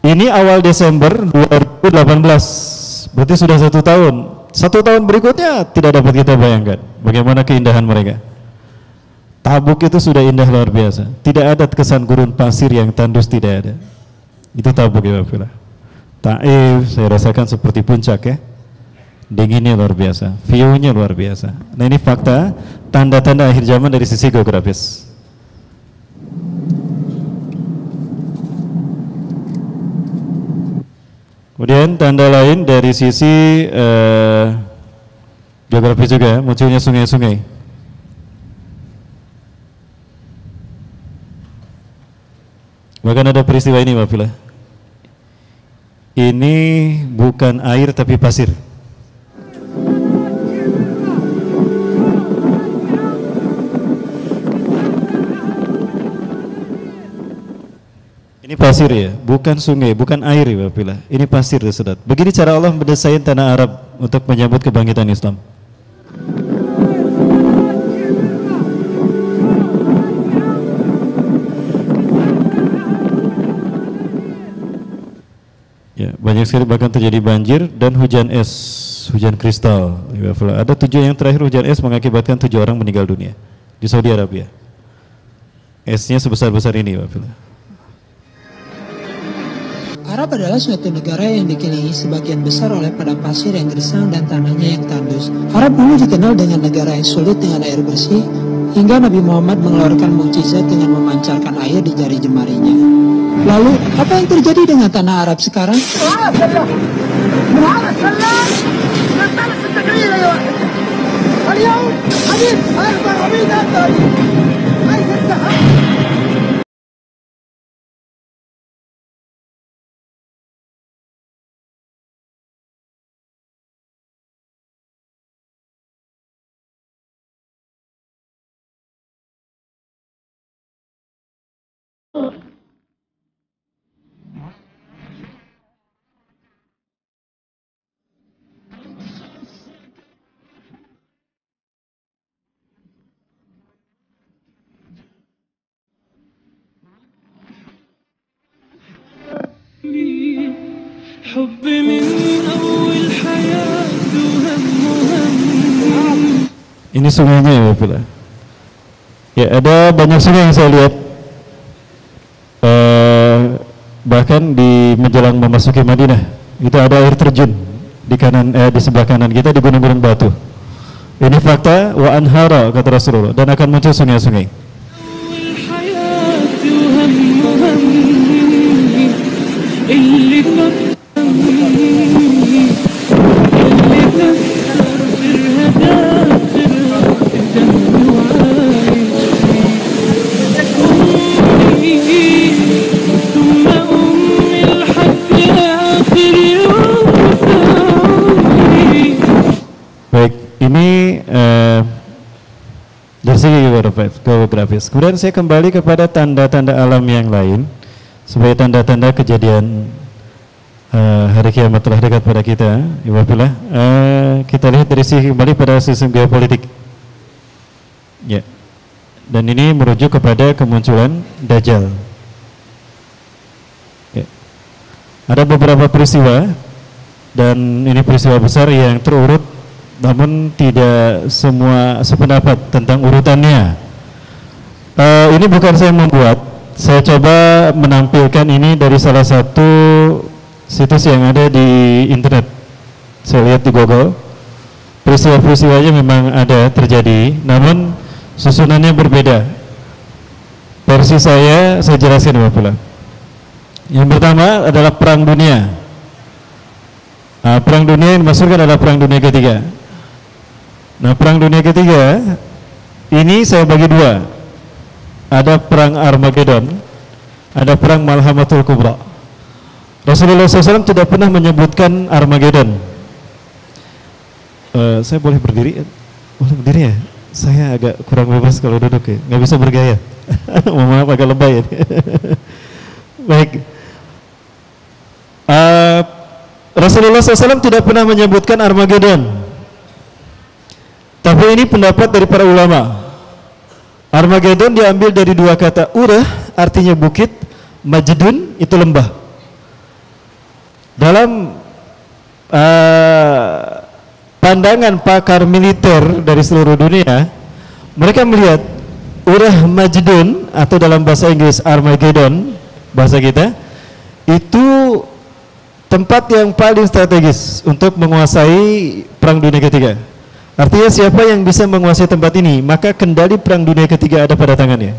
Ini awal Desember 2018, berarti sudah 1 tahun. 1 tahun berikutnya tidak dapat kita bayangkan bagaimana keindahan mereka. Tabuk itu sudah indah luar biasa. Tidak ada kesan gurun pasir yang tandus, tidak ada. Itu Tabuk ya Bapak. Taif saya rasakan seperti puncak ya. Dinginnya luar biasa, view-nya luar biasa. Nah ini fakta, tanda-tanda akhir zaman dari sisi geografis. Kemudian tanda lain dari sisi geografis juga, munculnya sungai-sungai. Bahkan ada peristiwa ini Bapak. Ini bukan air tapi pasir. Ini pasir ya, bukan sungai, bukan air ya Bapak. Ini pasir ya Saudara. Begini cara Allah mendesain tanah Arab untuk menyambut kebangkitan Islam. Ya, banyak sekali bahkan terjadi banjir dan hujan es, hujan kristal. Ya, ada 7 yang terakhir hujan es mengakibatkan 7 orang meninggal dunia di Saudi Arabia. Esnya sebesar-besar ini Bapak. Arab adalah suatu negara yang dikelilingi sebagian besar oleh padang pasir yang gersang dan tanahnya yang tandus. Arab dulu dikenal dengan negara yang sulit dengan air bersih, hingga Nabi Muhammad mengeluarkan mukjizat dengan memancarkan air di jari jemarinya. Lalu, apa yang terjadi dengan tanah Arab sekarang? Ini sungainya ya Bapak. Ya ada banyak sungai yang saya lihat. Bahkan di menjelang memasuki Madinah itu ada air terjun di kanan di sebelah kanan kita di gunung-gunung batu. Ini fakta wa anhara kata Rasulullah, dan akan muncul sungai-sungai. Masih geografis. Kemudian saya kembali kepada tanda-tanda alam yang lain sebagai tanda-tanda kejadian hari kiamat telah dekat pada kita. Iwabillah. Kita lihat dari sisi kembali pada sistem geopolitik. Ya. Dan ini merujuk kepada kemunculan Dajjal. Ya. Ada beberapa peristiwa dan ini peristiwa besar yang terurut, namun tidak semua sependapat tentang urutannya. Ini bukan saya membuat, saya coba menampilkan ini dari salah satu situs yang ada di internet. Saya lihat di Google, peristiwa-peristiwanya memang ada terjadi, namun susunannya berbeda. Versi saya jelaskan Bapak. Yang pertama adalah Perang Dunia. Perang Dunia yang dimaksudkan adalah Perang Dunia Ketiga. Nah, Perang Dunia Ketiga ini saya bagi dua. Ada Perang Armageddon, ada Perang Malhamatul Kubra. Rasulullah SAW tidak pernah menyebutkan Armageddon. Saya boleh berdiri? Boleh berdiri ya? Saya agak kurang bebas kalau duduk ya, nggak bisa bergaya. Mohon maaf agak lebay ya. Baik. Rasulullah SAW tidak pernah menyebutkan Armageddon. Tapi ini pendapat dari para ulama. Armageddon diambil dari dua kata. Urah artinya bukit, Majdun itu lembah. Dalam pandangan pakar militer dari seluruh dunia, mereka melihat Urah Majdun atau dalam bahasa Inggris Armageddon, bahasa kita, itu tempat yang paling strategis untuk menguasai Perang Dunia Ketiga. Artinya siapa yang bisa menguasai tempat ini, maka kendali Perang Dunia Ketiga ada pada tangannya.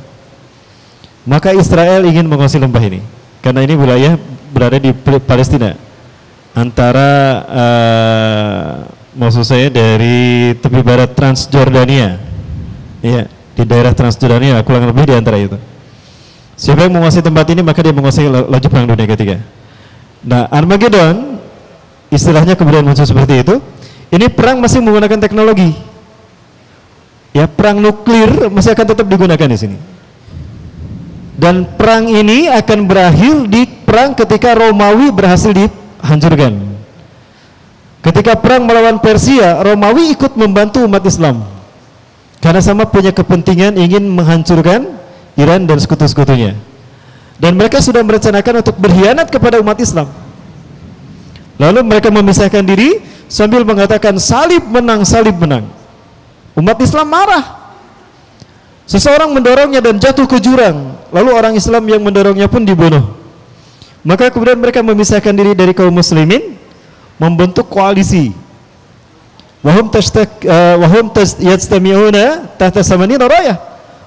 Maka Israel ingin menguasai lembah ini, karena ini wilayah berada di Palestina, antara maksud saya dari tepi barat Transjordania, ya, di daerah Transjordania, kurang lebih di antara itu. Siapa yang menguasai tempat ini, maka dia menguasai laju Perang Dunia Ketiga. Nah, Armageddon istilahnya kemudian muncul seperti itu. Ini perang masih menggunakan teknologi. Ya, perang nuklir masih akan tetap digunakan di sini. Dan perang ini akan berakhir di perang ketika Romawi berhasil dihancurkan. Ketika perang melawan Persia, Romawi ikut membantu umat Islam. Karena sama punya kepentingan ingin menghancurkan Iran dan sekutu-sekutunya. Dan mereka sudah merencanakan untuk berkhianat kepada umat Islam. Lalu mereka memisahkan diri sambil mengatakan salib menang, salib menang. Umat Islam marah. Seseorang mendorongnya dan jatuh ke jurang. Lalu orang Islam yang mendorongnya pun dibunuh. Maka kemudian mereka memisahkan diri dari kaum muslimin, membentuk koalisi. Wahum yajtami'una tahta samanina rayah.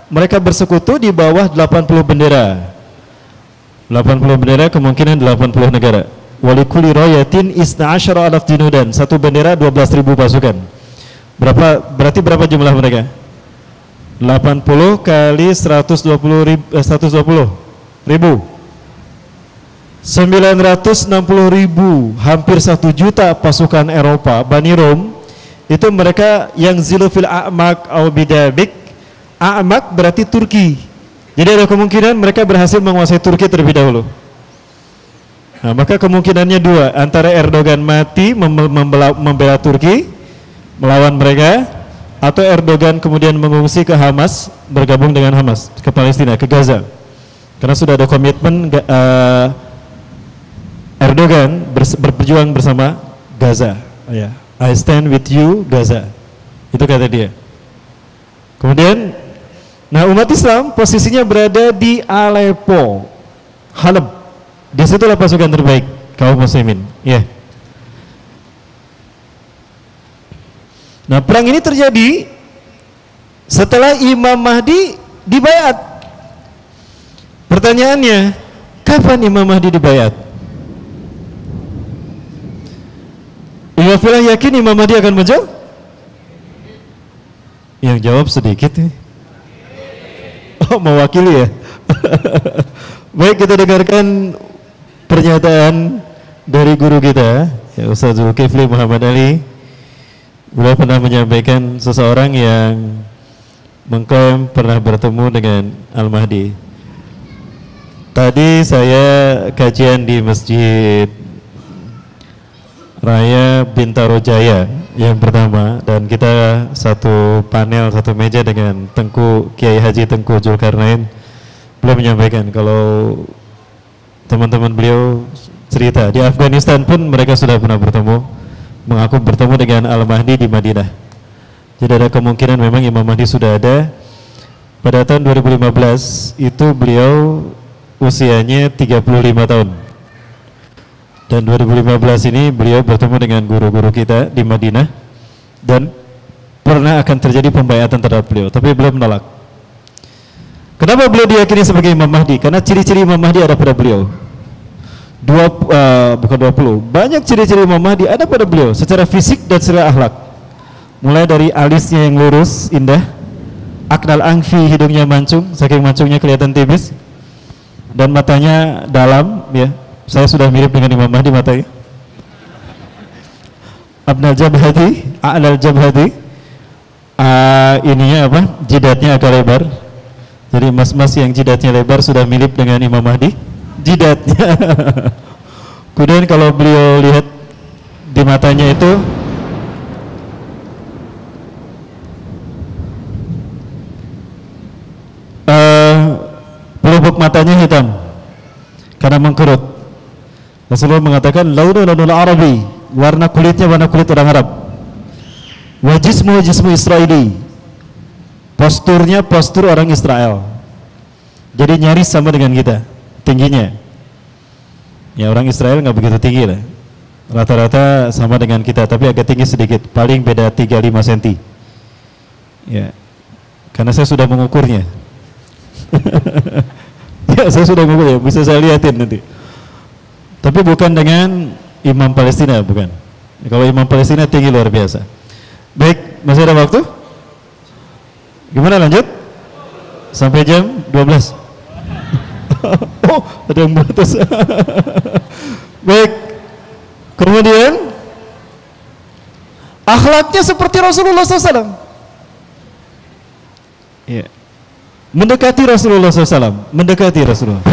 Mereka bersekutu di bawah 80 bendera. 80 bendera kemungkinan 80 negara. Walikuli rayatin isna asyara alaf junudan. Satu bendera 12.000 pasukan. Berarti berapa jumlah mereka? 80 kali 120 ribu 960 ribu, hampir 1 juta pasukan Eropa, Bani Rom. Itu mereka yang zilufil a'mak au bidabik. A'mak berarti Turki. Jadi ada kemungkinan mereka berhasil menguasai Turki terlebih dahulu. Nah, maka kemungkinannya dua, antara Erdogan mati membela Turki melawan mereka, atau Erdogan kemudian mengungsi ke Hamas, bergabung dengan Hamas ke Palestina, ke Gaza. Karena sudah ada komitmen Erdogan berjuang bersama Gaza. Ya, I stand with you Gaza. Itu kata dia. Kemudian, nah umat Islam posisinya berada di Aleppo, Halab. Disitulah pasukan terbaik kaum muslimin. Ya. Nah, perang ini terjadi setelah Imam Mahdi dibayat. Pertanyaannya, kapan Imam Mahdi dibayat? Iwafilah yakin Imam Mahdi akan muncul? Yang jawab sedikit nih. Oh, mewakili ya. Baik, kita dengarkan pernyataan dari guru kita, ya, Ustaz Zulkifli Muhammad Ali. Beliau pernah menyampaikan seseorang yang mengklaim pernah bertemu dengan Al-Mahdi. Tadi saya kajian di Masjid Raya Bintaro Jaya yang pertama, dan kita satu panel, satu meja dengan Tengku Kiai Haji Tengku Zulkarnain. Beliau menyampaikan kalau teman-teman beliau cerita di Afghanistan pun mereka sudah pernah bertemu, mengaku bertemu dengan Al-Mahdi di Madinah. Jadi ada kemungkinan memang Imam Mahdi sudah ada. Pada tahun 2015 itu beliau usianya 35 tahun. Dan 2015 ini beliau bertemu dengan guru-guru kita di Madinah, dan pernah akan terjadi pembayatan terhadap beliau, tapi beliau menolak. Kenapa beliau diyakini sebagai Imam Mahdi? Karena ciri-ciri Imam Mahdi ada pada beliau. Bukan 20, banyak ciri-ciri Imam Mahdi ada pada beliau secara fisik dan secara akhlak. Mulai dari alisnya yang lurus, indah, aknal angfi, hidungnya mancung, saking mancungnya kelihatan tipis, dan matanya dalam, ya. Saya sudah mirip dengan Imam Mahdi matanya. Abnal jabhati, a'lal jabhati, ininya apa? Jidatnya agak lebar. Jadi mas-mas yang jidatnya lebar sudah mirip dengan Imam Mahdi. Jidatnya. Kemudian kalau beliau lihat di matanya itu pelupuk matanya hitam karena mengkerut. Rasulullah mengatakan launul arabi, warna kulitnya warna kulit orang Arab. Wa jismu Israili, posturnya postur orang Israel. Jadi nyaris sama dengan kita tingginya. Ya, orang Israel nggak begitu tinggi lah. Rata-rata sama dengan kita, tapi agak tinggi sedikit, paling beda 3-5 cm. Ya, karena saya sudah mengukurnya. Ya, saya sudah mengukurnya, bisa saya lihatin nanti. Tapi bukan dengan Imam Palestina, bukan. Kalau Imam Palestina tinggi luar biasa. Baik, masih ada waktu? Gimana lanjut? Sampai jam 12. Oh, ada yang batas. Baik. Kemudian akhlaknya seperti Rasulullah SAW. Ya. Mendekati Rasulullah SAW, mendekati Rasulullah.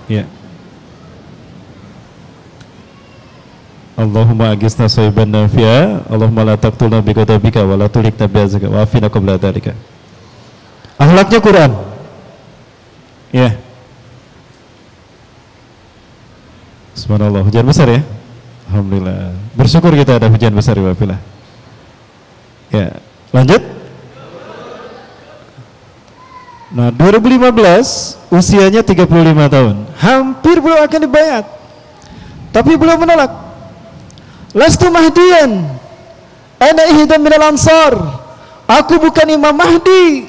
Ya. Allahumma agisna soiban nafi'a, Allahumma la taqtulna bi ghadabika wa la tulikna bi azaka wa afina qabla dzalika. Akhlaknya Quran. Ya. Subhanallah, hujan besar ya. Alhamdulillah. Bersyukur kita ada hujan besar ya, Wafilah. Ya, lanjut. Nah, 2015 usianya 35 tahun. Hampir belum akan dibayat. Tapi beliau menolak. Lastu mahdiyan. Ana ihdam minal ansar. Aku bukan Imam Mahdi.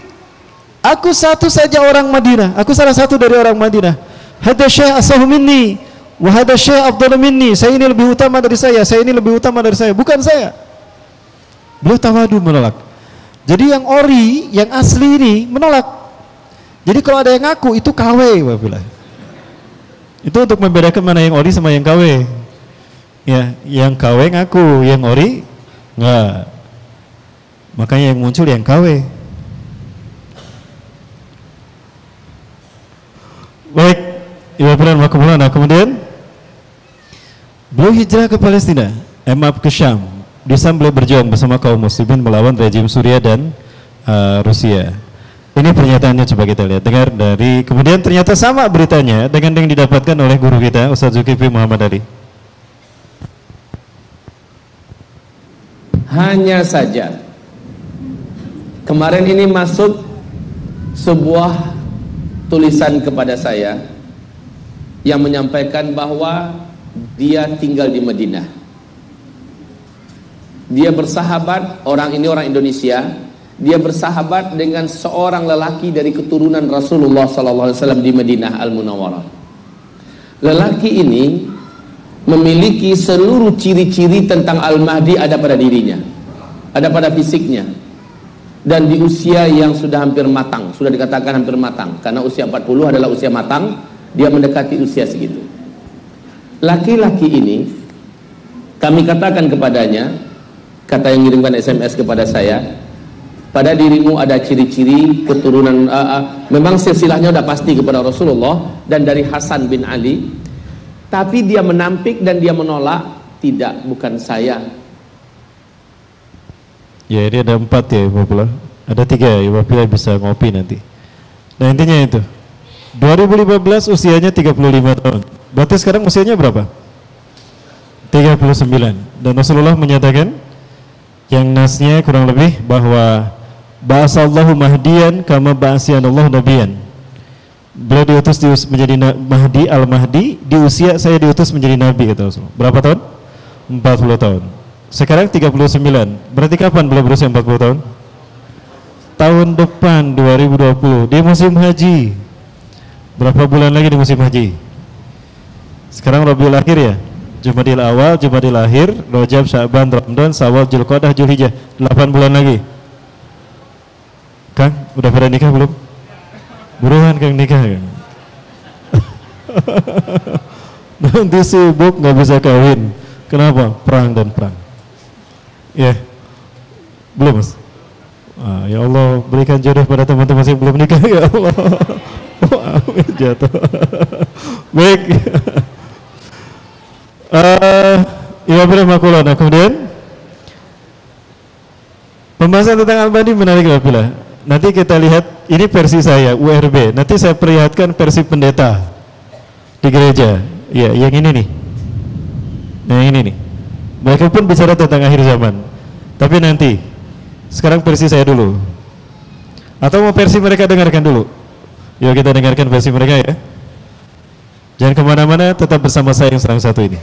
Aku satu saja orang Madinah. Aku salah satu dari orang Madinah. Hada syekh asahu minni wa hada syekh afdalu minni. Saya ini lebih utama dari saya. Saya ini lebih utama dari saya. Bukan saya. Beliau tawadu menolak. Jadi yang ori, yang asli ini menolak. Jadi kalau ada yang ngaku itu KW, wabilah. Itu untuk membedakan mana yang ori sama yang KW. Ya, yang KW ngaku, yang ori enggak. Makanya yang muncul yang KW. Baik, Ibu Nah, kemudian beliau hijrah ke Palestina, ke Syam. Di sana beliau berjuang bersama kaum muslimin melawan rejim Suriah dan Rusia. Ini pernyataannya, coba kita lihat, dengar dari, kemudian ternyata sama beritanya dengan yang didapatkan oleh guru kita Ustaz Zulkifli Muhammad Ali. Hanya saja kemarin ini masuk sebuah tulisan kepada saya yang menyampaikan bahwa dia tinggal di Madinah. Dia bersahabat, orang ini orang Indonesia. Dia bersahabat dengan seorang lelaki dari keturunan Rasulullah SAW di Madinah Al-Munawwarah. Lelaki ini memiliki seluruh ciri-ciri tentang Al-Mahdi ada pada dirinya, ada pada fisiknya, dan di usia yang sudah hampir matang, sudah dikatakan hampir matang, karena usia 40 adalah usia matang, dia mendekati usia segitu. Laki-laki ini Kami katakan kepadanya, kata yang mengirimkan SMS kepada saya, pada dirimu ada ciri-ciri keturunan, memang silsilahnya sudah pasti kepada Rasulullah dan dari Hasan bin Ali, tapi dia menampik dan dia menolak, tidak, bukan saya. Ya, ini ada 4 ya Ibu Abdullah. Ada 3 ya, Ibu Abdullah bisa ngopi nanti. Nah intinya itu, 2015 usianya 35 tahun. Berarti sekarang usianya berapa? 39. Dan Rasulullah menyatakan yang nasnya kurang lebih bahwa ba'asallahu mahdiyan kama ba'asyanallahu nabiyan. Beliau diutus menjadi Mahdi al-Mahdi, di usia saya diutus menjadi nabi kata Rasulullah. Berapa tahun? 40 tahun. Sekarang 39. Berarti kapan beliau berusia 40 tahun? Tahun depan 2020 di musim haji. Berapa bulan lagi di musim haji? Sekarang Rabiul Akhir ya. Jumadil Awal, Jumadil Akhir, Rajab, Sya'ban, Ramadan, Syawal, Dzulqa'dah, Dzulhijjah. 8 bulan lagi. Kang, udah pada nikah belum? Buruan Kang nikah Kang. Nanti sibuk nggak bisa kawin. Kenapa? Perang dan perang. Ya, belum Mas. Ya Allah, berikan jodoh pada teman-teman yang belum nikah ya Allah. Amin, jatuh. Baik. Ya bermakna. Nah, kemudian pembahasan tentang Al-Mahdi menarik apabila. Nanti kita lihat ini versi saya URB. Nanti saya perlihatkan versi pendeta di gereja. Ya, yang ini nih. Nah, yang ini nih. Mereka pun bicara tentang akhir zaman. Tapi nanti, sekarang versi saya dulu. Atau mau versi mereka dengarkan dulu? Yuk kita dengarkan versi mereka ya. Jangan kemana-mana, tetap bersama saya yang serang satu ini.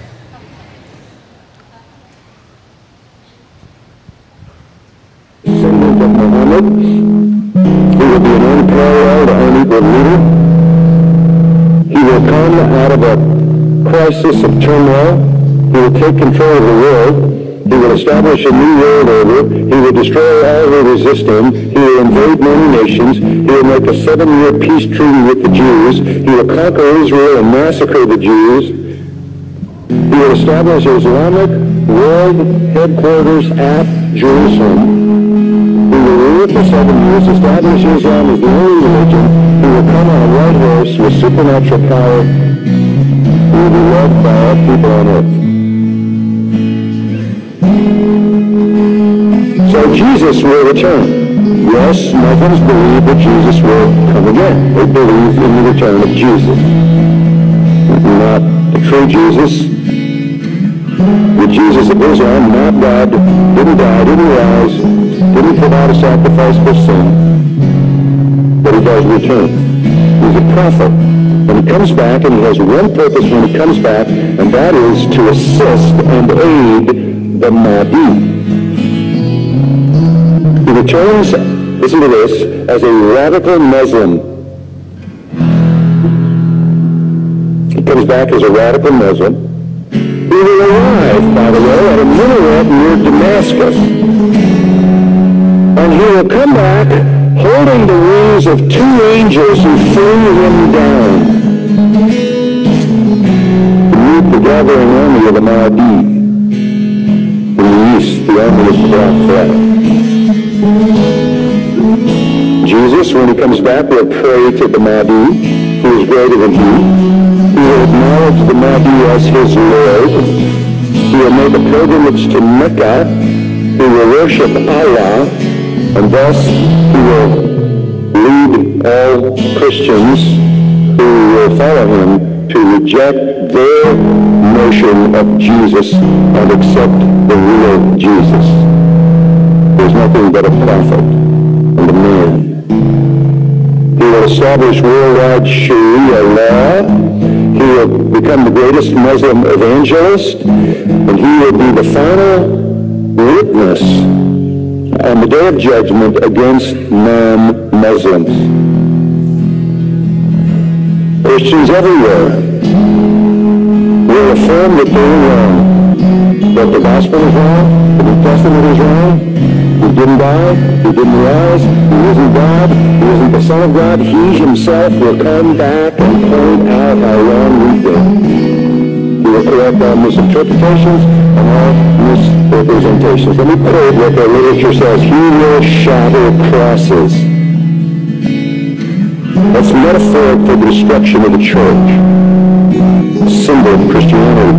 Symbols of Muhammad, he will be an unparalleled, unequaled leader. He will come out of a crisis of turmoil. He will take control of the world. He will establish a new world order. He will destroy all who resist him. He will invade many nations. He will make a 7-year peace treaty with the Jews. He will conquer Israel and massacre the Jews. He will establish Islamic world headquarters at Jerusalem. He will rule for 7 years, establish Islam as the only religion. He will come on a white horse with supernatural power. He will be loved by all people on earth. So Jesus will return. Yes, Muslims believe that Jesus will come again. They believe in the return of Jesus. Not the true Jesus. The Jesus of Islam, not God, didn't die, didn't rise, didn't provide a sacrifice for sin. But he does return. He's a prophet. And he comes back, and he has one purpose when he comes back, and that is to assist and aid the Mahdi. He returns, listen to this, as a radical Muslim. He comes back as a radical Muslim. He will arrive, by the way, at a minaret near Damascus. And he will come back holding the wings of 2 angels who flew him down to meet the gathering army of the Mahdi. In the east, the army of the Black Flag. Jesus, when he comes back, will pray to the Mahdi, who is greater than he. He will acknowledge the Mahdi as his Lord. He will make a pilgrimage to Mecca. He will worship Allah, and thus he will lead all Christians who will follow him to reject their notion of Jesus and accept the real Jesus. There's nothing but a prophet and a man. He will establish worldwide Sharia law. He will become the greatest Muslim evangelist, and he will be the final witness on the day of judgment against non-Muslims. Christians everywhere will affirm that they are wrong, that the gospel is wrong, the New Testament is wrong. He didn't die, he didn't rise, he isn't God, he isn't the Son of God. He himself will come back and point out how wrong we've been. He will correct all misinterpretations and all misrepresentations. Let me quote what the literature says. He will shatter crosses. That's metaphoric for the destruction of the church. A symbol of Christianity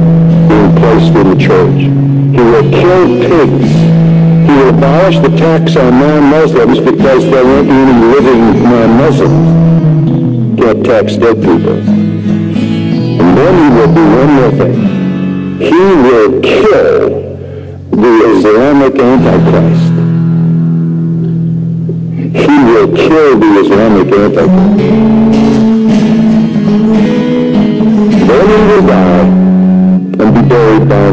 being placed in the church. He will kill pigs. He will abolish the tax on non-Muslims because there won't be any living non-Muslims. Can't tax dead people. And then he will do one more thing. He will kill the Islamic Antichrist. He will kill the Islamic Antichrist. Then he will die and be buried by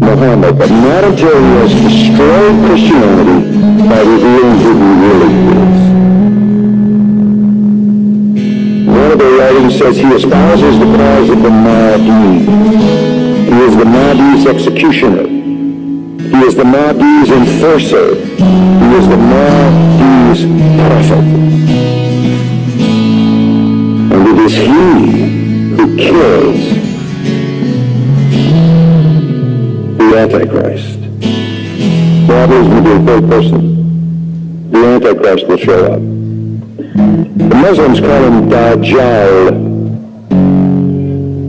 Muhammad, but not until he has destroyed Christianity by revealing who he really is. One of the writings says he espouses the cause of the Mahdi. He is the Mahdi's executioner. He is the Mahdi's enforcer. He is the Mahdi's prophet. And it is he who kills the Antichrist. God is going to be a third person. The Antichrist will show up. The Muslims call him Dajjal.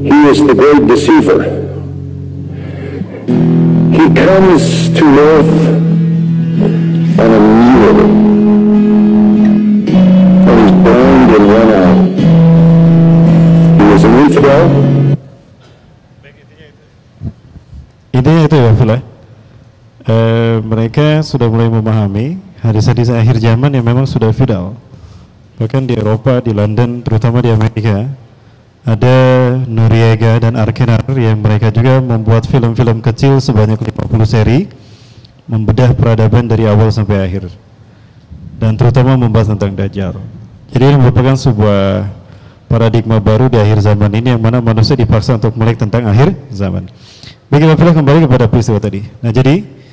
He is the great deceiver. He comes to earth on a mule, and he's blind in one eye. He is an infidel. Intinya itu ya, Phil. Mereka sudah mulai memahami hadis-hadis akhir zaman yang memang sudah viral. Bahkan di Eropa, di London, terutama di Amerika, ada Noriega dan Arkenar yang mereka juga membuat film-film kecil sebanyak 50 seri, membedah peradaban dari awal sampai akhir, dan terutama membahas tentang Dajjal. Jadi ini merupakan sebuah paradigma baru di akhir zaman ini, yang mana manusia dipaksa untuk melek tentang akhir zaman. Baiklah, kembali kepada peristiwa tadi. Nah, jadi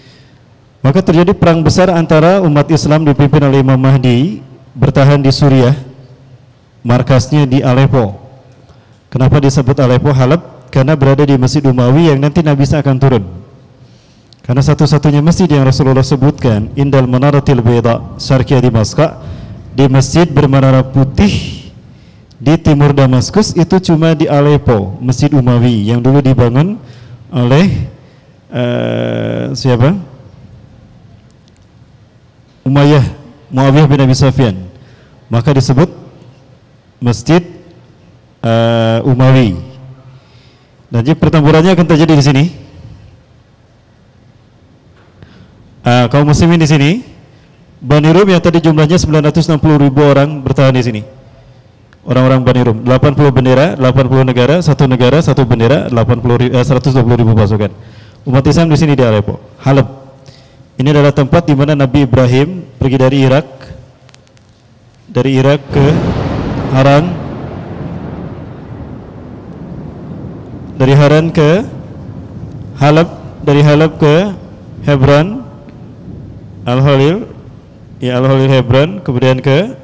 maka terjadi perang besar antara umat Islam dipimpin oleh Imam Mahdi bertahan di Suriah, markasnya di Aleppo. Kenapa disebut Aleppo, Halab? Karena berada di Masjid Umawi yang nanti Nabi Isa akan turun. Karena satu-satunya masjid yang Rasulullah sebutkan, Indal Manaratil Bayda, Syarqiyah Damaskus, di masjid bermenara putih di timur Damaskus, itu cuma di Aleppo, Masjid Umawi yang dulu dibangun oleh siapa? Muawiyah bin Abi Sufyan. Maka disebut Masjid Umawi. Dan jadi pertempurannya akan terjadi di sini. Kaum muslimin di sini, Bani Rum yang tadi jumlahnya 960.000 orang bertahan di sini. Orang-orang Bani Rum, 80 bendera, 80 negara, satu bendera, 120.000 pasukan. Umat Islam di sini di Aleppo, Halab. Ini adalah tempat di mana Nabi Ibrahim pergi dari Irak ke Haran, dari Haran ke Halab, dari Halab ke Hebron, Al-Khalil, Al-Khalil Hebron, kemudian ke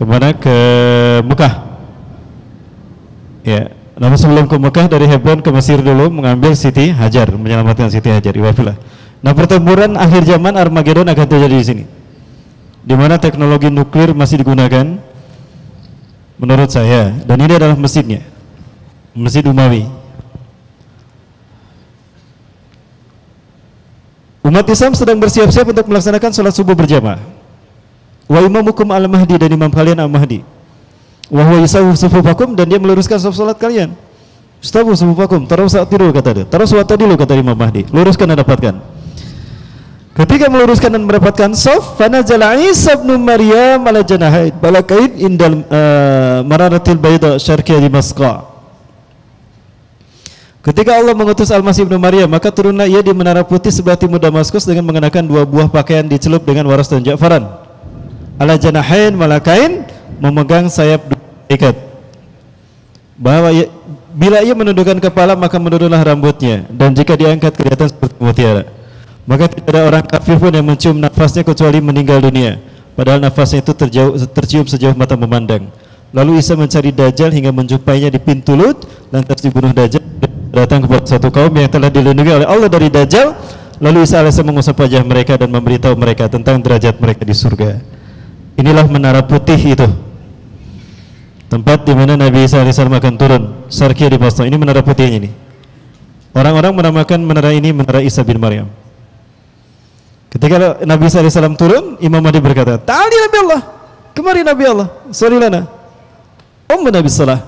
mana? Ke Mekah. Ya, namun sebelum ke Mekah, dari Hebron ke Mesir dulu, mengambil Siti Hajar, menyelamatkan Siti Hajar. Iwafilah. Nah, pertempuran akhir zaman Armageddon akan terjadi di sini, di mana teknologi nuklir masih digunakan, menurut saya. Dan ini adalah masjidnya, Masjid Umawi. Umat Islam sedang bersiap-siap untuk melaksanakan sholat subuh berjamaah. Wa imamukum al-Mahdi, dan imam kalian al-Mahdi. Wa huwa yusawu sufufakum, dan dia meluruskan sholat kalian. Ustawu sufufakum, taruh saat tidur, kata dia. Taruh suatu dulu, kata Imam Mahdi. Luruskan dan dapatkan. Ketika meluruskan dan mendapatkan saf, fanazala Isa bin Maryam ala janahaid balakaid indal mararatil bayda syarqiyah Damaskus. Ketika Allah mengutus Al-Masih ibnu Maryam, maka turunlah ia di menara putih sebelah timur Damaskus dengan mengenakan 2 buah pakaian dicelup dengan waras dan ja'faran. Ala janahain malakain, memegang sayap ikat. Bahwa bila ia menundukkan kepala, maka menurunlah rambutnya, dan jika diangkat kelihatan seperti mutiara. Maka tidak ada orang kafir pun yang mencium nafasnya kecuali meninggal dunia, padahal nafasnya itu tercium sejauh mata memandang. Lalu Isa mencari Dajjal hingga menjumpainya di pintu Lut, lantas dibunuh Dajjal datang kepada satu kaum yang telah dilindungi oleh Allah dari Dajjal, lalu Isa alaihissalam mengusap wajah mereka dan memberitahu mereka tentang derajat mereka di surga. Inilah menara putih itu, tempat di mana Nabi Isa alaihissalam akan turun. Sarkia di Boston, ini menara putihnya ini. Orang-orang menamakan menara ini menara Isa bin Maryam. Ketika Nabi Isa alaihissalam turun, Imam Mahdi berkata, "Ta'ali Nabi Allah, kemari Nabi Allah, sholli lana." Nabi salah.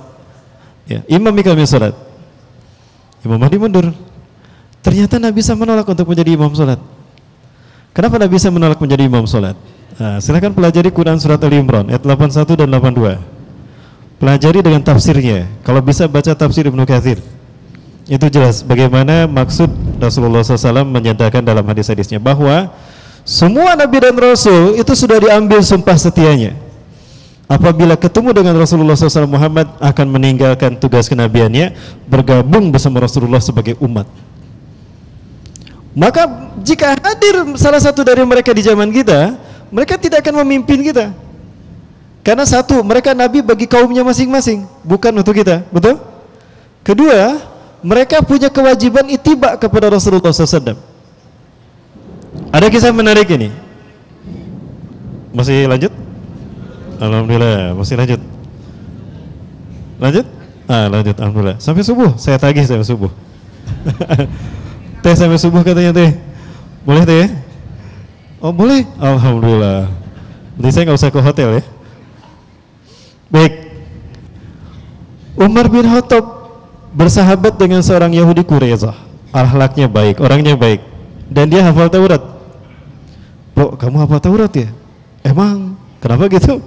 Ya, imami kami salat. Imam Mahdi mundur. Ternyata Nabi Isa menolak untuk menjadi imam salat. Kenapa Nabi Isa menolak menjadi imam salat? Nah, silakan pelajari Quran surat Ali Imran ayat 81 dan 82. Pelajari dengan tafsirnya. Kalau bisa baca tafsir Ibnu Katsir. Itu jelas bagaimana maksud Rasulullah SAW menyatakan dalam hadis-hadisnya bahwa semua Nabi dan Rasul itu sudah diambil sumpah setianya. Apabila ketemu dengan Rasulullah SAW, Muhammad akan meninggalkan tugas kenabiannya, bergabung bersama Rasulullah sebagai umat. Maka jika hadir salah satu dari mereka di zaman kita, mereka tidak akan memimpin kita. Karena satu, mereka Nabi bagi kaumnya masing-masing, bukan untuk kita, betul? Kedua, mereka punya kewajiban ittiba kepada Rasulullah SAW. Ada kisah menarik ini. Masih lanjut? Alhamdulillah, masih lanjut. Lanjut? Lanjut, alhamdulillah. Sampai subuh, saya tagih sampai subuh. Teh sampai subuh katanya teh. Boleh teh ya? Oh boleh? Alhamdulillah. Berarti saya nggak usah ke hotel ya. Baik. Umar bin Khattab bersahabat dengan seorang Yahudi Quraizah. Akhlaknya baik, orangnya baik. Dan dia hafal Taurat. Bro, kamu hafal Taurat ya? Emang? Kenapa gitu?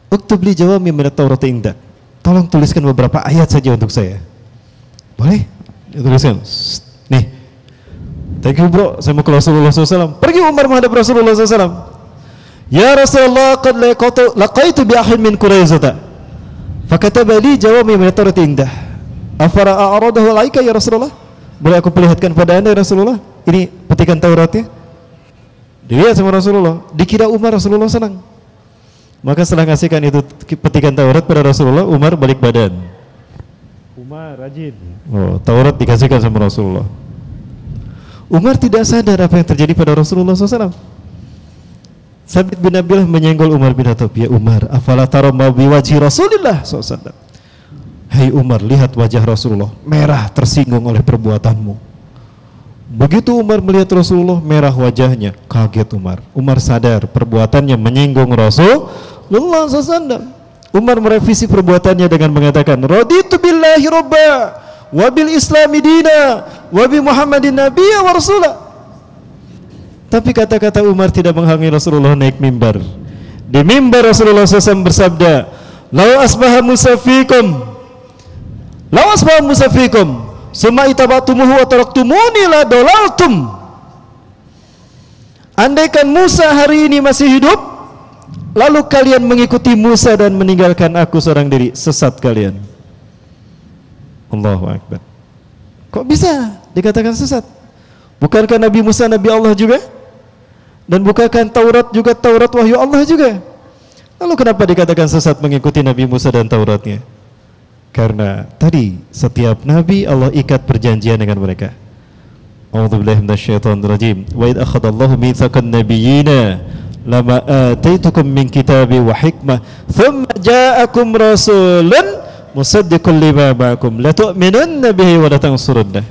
Uktub li jawami min at-Taurat indak. Tolong tuliskan beberapa ayat saja untuk saya. Boleh? Tuliskan. Nih. Thank you bro, saya mau ke Rasulullah SAW. Pergi Umar menghadap Rasulullah SAW. Ya Rasulullah, qad laqaitu bi akhin min Quraizah. Fakataba li jawami min at-Taurat indah. Afara a'radahu alaika ya Rasulullah? Boleh aku perlihatkan pada Anda ya Rasulullah? Ini petikan Tauratnya. Dilihat sama Rasulullah. Dikira Umar Rasulullah senang. Maka setelah ngasihkan itu petikan Taurat pada Rasulullah, Umar balik badan. Umar rajin. Oh, Taurat dikasihkan sama Rasulullah. Umar tidak sadar apa yang terjadi pada Rasulullah SAW. Sabit bin Abdullah menyenggol Umar bin Khattab. Ya Umar, afala tara ma bi wajhi Rasulillah SAW. Hai Umar, lihat wajah Rasulullah merah tersinggung oleh perbuatanmu. Begitu Umar melihat Rasulullah, merah wajahnya. Kaget Umar. Umar sadar perbuatannya menyinggung Rasulullah SAW. Umar merevisi perbuatannya dengan mengatakan, raditu billahi robba, wabil islami dina, wabi Muhammadin nabiyya wa rasulah. Tapi kata-kata Umar tidak menghalangi Rasulullah naik mimbar. Di mimbar Rasulullah SAW bersabda, lau asbaha musafikum summa itabatumuhu wa taraktumuni la dalaltum. Andaikan Musa hari ini masih hidup, lalu kalian mengikuti Musa dan meninggalkan aku seorang diri, sesat kalian. Allahu Akbar. Kok bisa dikatakan sesat? Bukankah Nabi Musa Nabi Allah juga? Dan bukankah Taurat juga Taurat wahyu Allah juga? Lalu kenapa dikatakan sesat mengikuti Nabi Musa dan Tauratnya? Karena tadi setiap nabi Allah ikat perjanjian dengan mereka. A'udzubillahi minasyaitonirrajim. Wa idz akhadallahu mitsaqan nabiyyina lama ataitukum min kitabi wa hikmah thumma ja'akum rasulun musaddiqun lima ma'akum la tu'minunna bihi wa la tansurunnah.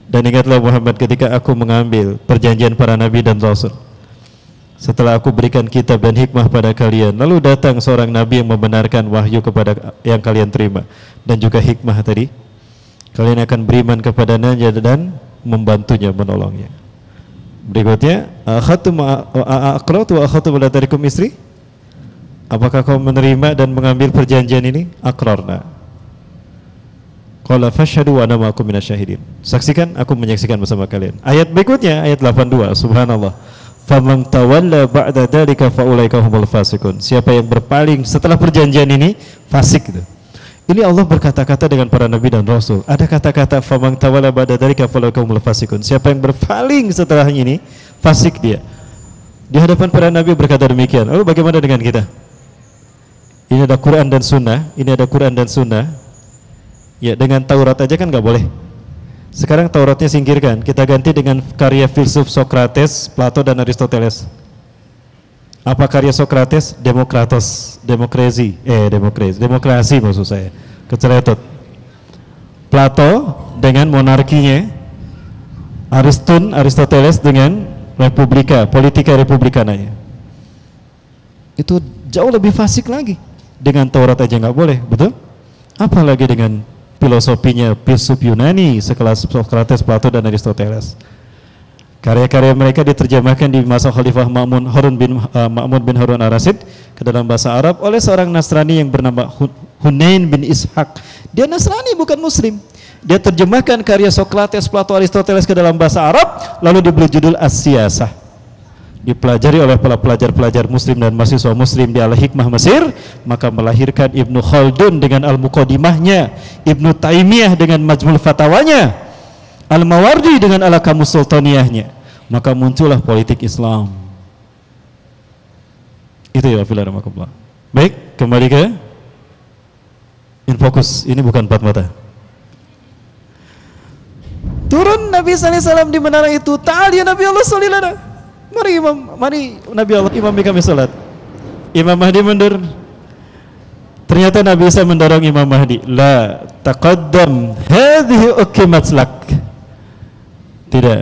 Dan ingatlah Muhammad ketika aku mengambil perjanjian para nabi dan rasul. Setelah aku berikan kitab dan hikmah pada kalian, lalu datang seorang nabi yang membenarkan wahyu kepada yang kalian terima dan juga hikmah tadi, kalian akan beriman kepadanya dan membantunya, menolongnya. Berikutnya, aqratu wa akhadtu ala tarikum istri. Apakah kau menerima dan mengambil perjanjian ini? Aqrarna. Qala fashhadu wa ana ma'akum minasyahidin. Saksikan, aku menyaksikan bersama kalian. Ayat berikutnya, ayat 82, subhanallah. Faman tawalla ba'da dzalika faulaika humul fasiqun. Siapa yang berpaling setelah perjanjian ini, fasik gitu. Ini Allah berkata-kata dengan para nabi dan rasul. Ada kata-kata faman tawalla ba'da dzalika faulaika humul fasiqun. Siapa yang berpaling setelah ini, fasik dia. Di hadapan para nabi berkata demikian. Lalu bagaimana dengan kita? Ini ada Quran dan Sunnah. Ini ada Quran dan Sunnah Ya, dengan Taurat aja kan nggak boleh. Sekarang Tauratnya singkirkan, kita ganti dengan karya filsuf Socrates, Plato dan Aristoteles. Apa karya Socrates? Demokrasi maksud saya. Keceletot. Plato dengan monarkinya, Aristoteles dengan republika, politika republikananya. Itu jauh lebih fasik lagi. Dengan Taurat aja nggak boleh, betul? Apalagi dengan filosofinya filsuf Yunani sekelas Socrates, Plato dan Aristoteles. Karya-karya mereka diterjemahkan di masa Khalifah Ma'mun bin Harun ar-Rasyid ke dalam bahasa Arab oleh seorang Nasrani yang bernama Hunain bin Ishaq. Dia Nasrani bukan Muslim. Dia terjemahkan karya Socrates, Plato, Aristoteles ke dalam bahasa Arab, lalu diberi judul As-Siyasah. Dipelajari oleh para pelajar-pelajar Muslim dan mahasiswa Muslim di Al-Hikmah Mesir, maka melahirkan Ibnu Khaldun dengan Al-Muqaddimahnya, Ibnu Taimiyah dengan Majmul Fatawanya, Al-Mawardi dengan Al-Kamus Sultaniyahnya. Maka muncullah politik Islam. Itu ya Bismillahirrahmanirrahim. Baik, kembali ke Infokus. Ini bukan empat mata. Turun Nabi sallallahu alaihi wasallam di menara itu. Ta'al ya Nabi Allah sallallahu alaihi wasallam. Mari Nabi Allah imami kami salat. Imam Mahdi mundur. Ternyata Nabi Isa mendorong Imam Mahdi. La taqaddam hadhihi uqimat lak. Tidak.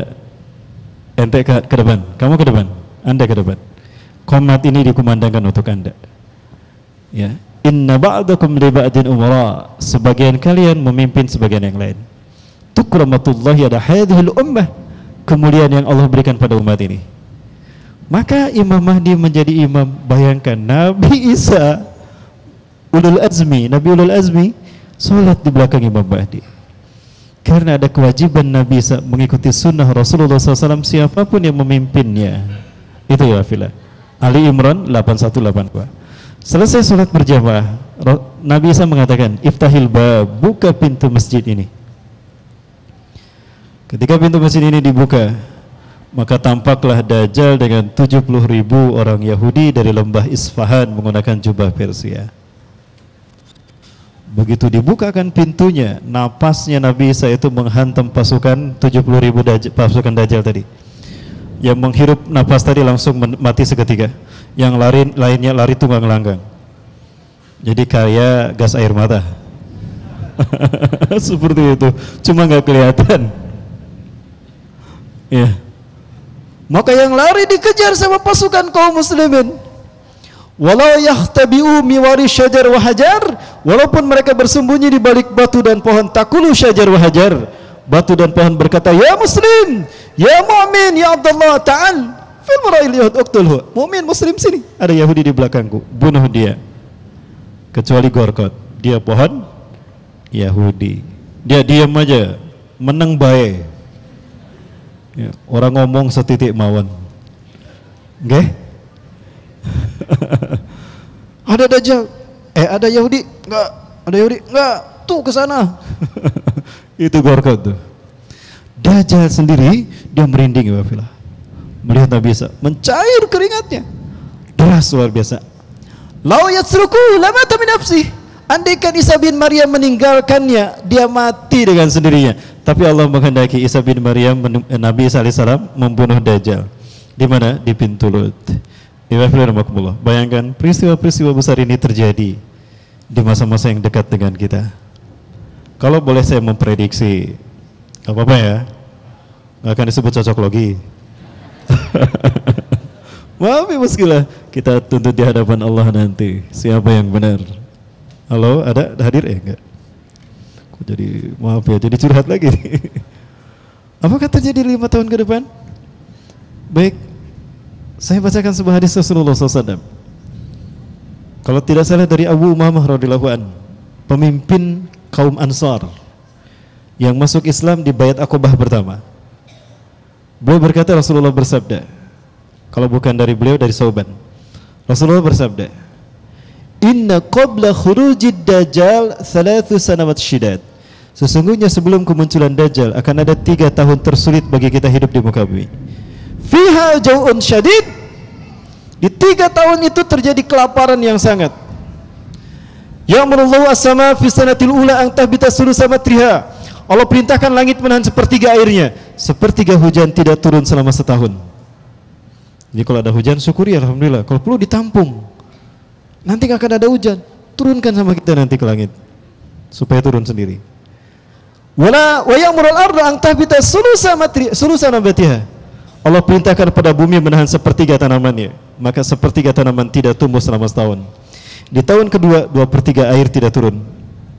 Ente ke depan. Kamu ke depan. Anda ke depan. Qomat ini dikumandangkan untuk Anda. Ya. Inna ba'dakum li ba'din umara. Sebagian kalian memimpin sebagian yang lain. Tukramatullahi ada hadhil ummah. Kemuliaan yang Allah berikan pada umat ini. Maka Imam Mahdi menjadi imam. Bayangkan Nabi Isa Nabi Ulul Azmi sholat di belakang Imam Mahdi. Karena ada kewajiban Nabi Isa mengikuti sunnah Rasulullah SAW siapapun yang memimpinnya. Itu ya Fila. Ali Imran 8182. Selesai sholat berjamaah, Nabi Isa mengatakan, Iftahil bab, buka pintu masjid ini. Ketika pintu masjid ini dibuka, maka tampaklah Dajjal dengan 70.000 orang Yahudi dari lembah Isfahan menggunakan jubah Persia. Begitu dibukakan pintunya, napasnya Nabi Isa itu menghantam pasukan 70.000 pasukan Dajjal tadi. Yang menghirup napas tadi langsung mati seketika. Yang lainnya lari tunggang langgang. Jadi kayak gas air mata. Seperti itu, cuma nggak kelihatan. Ya. Maka yang lari dikejar sama pasukan kaum muslimin. Walau yahtabi'u miwari syajar wa hajar, walaupun mereka bersembunyi di balik batu dan pohon, takulu syajar wa hajar. Batu dan pohon berkata, ya muslim, ya mu'min, ya Abdullah, ta'al fil mara'il yahud uqtulhu. Mu'min muslim sini, ada Yahudi di belakangku, bunuh dia. Kecuali Gorkot, dia pohon Yahudi. Dia diam aja, menang baik. Ya, orang ngomong setitik mawon. Nggih? Ada Dajjal. Ada Yahudi? Enggak. Ada Yahudi? Enggak. Tuh ke sana. Itu Gorkot tuh. Dajjal sendiri dia merinding ya Wafila. Melihat Nabi Isa, mencair keringatnya. Deras luar biasa. Lau yatsruku lamata min nafsi. Andaikan Isa bin Maryam meninggalkannya, dia mati dengan sendirinya. Tapi Allah menghendaki Isa bin Maryam, Nabi Isa alaihissalam membunuh Dajjal. Di mana? Di pintu Lut. Bayangkan peristiwa-peristiwa besar ini terjadi di masa-masa yang dekat dengan kita. Kalau boleh saya memprediksi, gak apa-apa ya, gak akan disebut cocok logi. Maaf ya meskilah kita tuntut di hadapan Allah nanti siapa yang benar. Halo, ada hadir ya? Enggak. Kok jadi maaf ya, jadi curhat lagi. Apakah terjadi 5 tahun ke depan? Baik, saya bacakan sebuah hadis Rasulullah SAW. Kalau tidak salah dari Abu Umamah radhiyallahu an, pemimpin kaum Ansar yang masuk Islam di Baiat Aqabah pertama. Beliau berkata, Rasulullah bersabda, kalau bukan dari beliau, dari Sauban, Rasulullah bersabda, Inna qabla khurujid Dajjal 3 sanawat syidad. Sesungguhnya sebelum kemunculan Dajjal akan ada 3 tahun tersulit bagi kita hidup di muka bumi. Fiha jau'un syadid. Di 3 tahun itu terjadi kelaparan yang sangat. Ya'murullahu as-sama fi sanatil ula an tahbita sulusa matriha. Allah perintahkan langit menahan sepertiga airnya. Sepertiga hujan tidak turun selama setahun. Jadi kalau ada hujan syukuri alhamdulillah. Kalau perlu ditampung. Nanti nggak akan ada hujan, turunkan sama kita nanti ke langit supaya turun sendiri. Wala wa ya'murul arda an tahbita sulusa nabatiha. Allah perintahkan pada bumi menahan sepertiga tanamannya, maka sepertiga tanaman tidak tumbuh selama setahun. Di tahun kedua 2/3 air tidak turun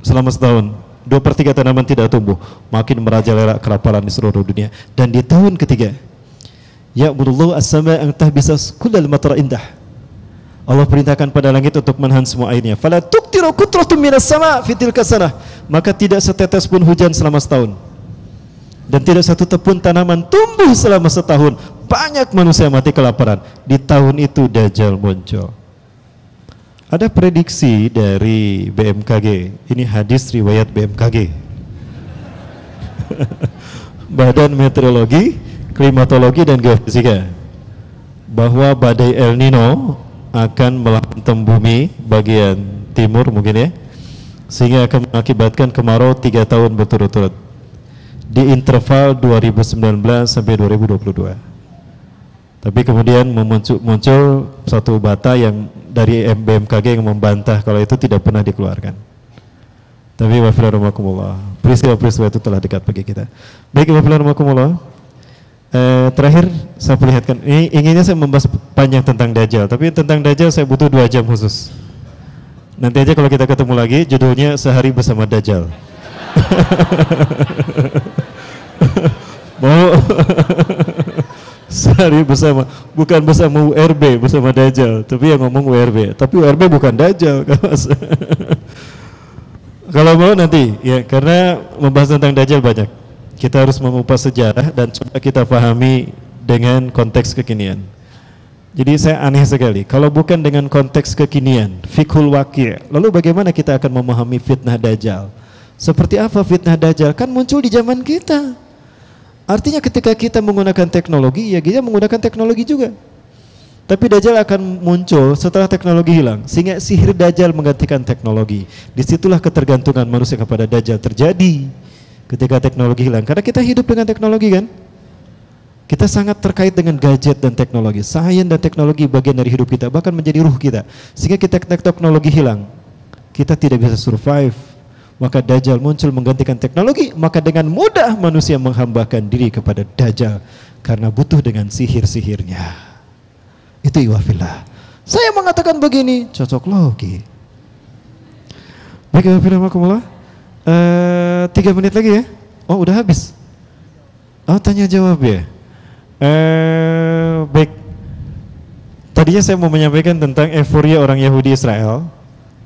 selama setahun. 2/3 tanaman tidak tumbuh, makin merajalela kelaparan di seluruh dunia. Dan di tahun ketiga, ya'murullahu as-sama an tahbisa kullal matra indah. Allah perintahkan pada langit untuk menahan semua airnya. Fala tuqtiru qutratun minas sama fi tilka sanah. Maka tidak setetes pun hujan selama setahun. Dan tidak satu tepun tanaman tumbuh selama setahun. Banyak manusia mati kelaparan. Di tahun itu Dajjal muncul. Ada prediksi dari BMKG. Ini hadis riwayat BMKG. Badan Meteorologi, Klimatologi dan Geofisika, bahwa badai El Nino akan menghantam bumi bagian timur mungkin ya, sehingga akan mengakibatkan kemarau 3 tahun berturut-turut di interval 2019 sampai 2022. Tapi kemudian muncul satu bata yang dari BMKG yang membantah kalau itu tidak pernah dikeluarkan. Tapi wafirahumullah, peristiwa-peristiwa itu telah dekat bagi kita. Baik wafirahumullah, terakhir saya perlihatkan, ini inginnya saya membahas panjang tentang Dajjal, tapi tentang Dajjal saya butuh 2 jam khusus. Nanti aja kalau kita ketemu lagi, judulnya Sehari Bersama Dajjal. Mau sehari bersama, bukan bersama URB, bersama Dajjal, tapi yang ngomong URB, tapi URB bukan Dajjal. Kalau mau nanti ya, karena membahas tentang Dajjal banyak, kita harus mengupas sejarah dan coba kita pahami dengan konteks kekinian. Jadi saya aneh sekali kalau bukan dengan konteks kekinian, fiqhul waqi', lalu bagaimana kita akan memahami fitnah Dajjal? Seperti apa fitnah Dajjal? Kan muncul di zaman kita. Artinya ketika kita menggunakan teknologi, ya kita menggunakan teknologi juga. Tapi Dajjal akan muncul setelah teknologi hilang, sehingga sihir Dajjal menggantikan teknologi. Disitulah ketergantungan manusia kepada Dajjal terjadi ketika teknologi hilang. Karena kita hidup dengan teknologi kan. Kita sangat terkait dengan gadget dan teknologi. Sains dan teknologi bagian dari hidup kita, bahkan menjadi ruh kita. Sehingga kita teknologi hilang, kita tidak bisa survive. Maka Dajjal muncul menggantikan teknologi, maka dengan mudah manusia menghambakan diri kepada Dajjal karena butuh dengan sihir-sihirnya. Itu iwafillah. Saya mengatakan begini, cocok logi. Baik, iwafillah. 3 menit lagi ya. Oh udah habis. Oh tanya jawab ya. Baik. Tadinya saya mau menyampaikan tentang euforia orang Yahudi Israel.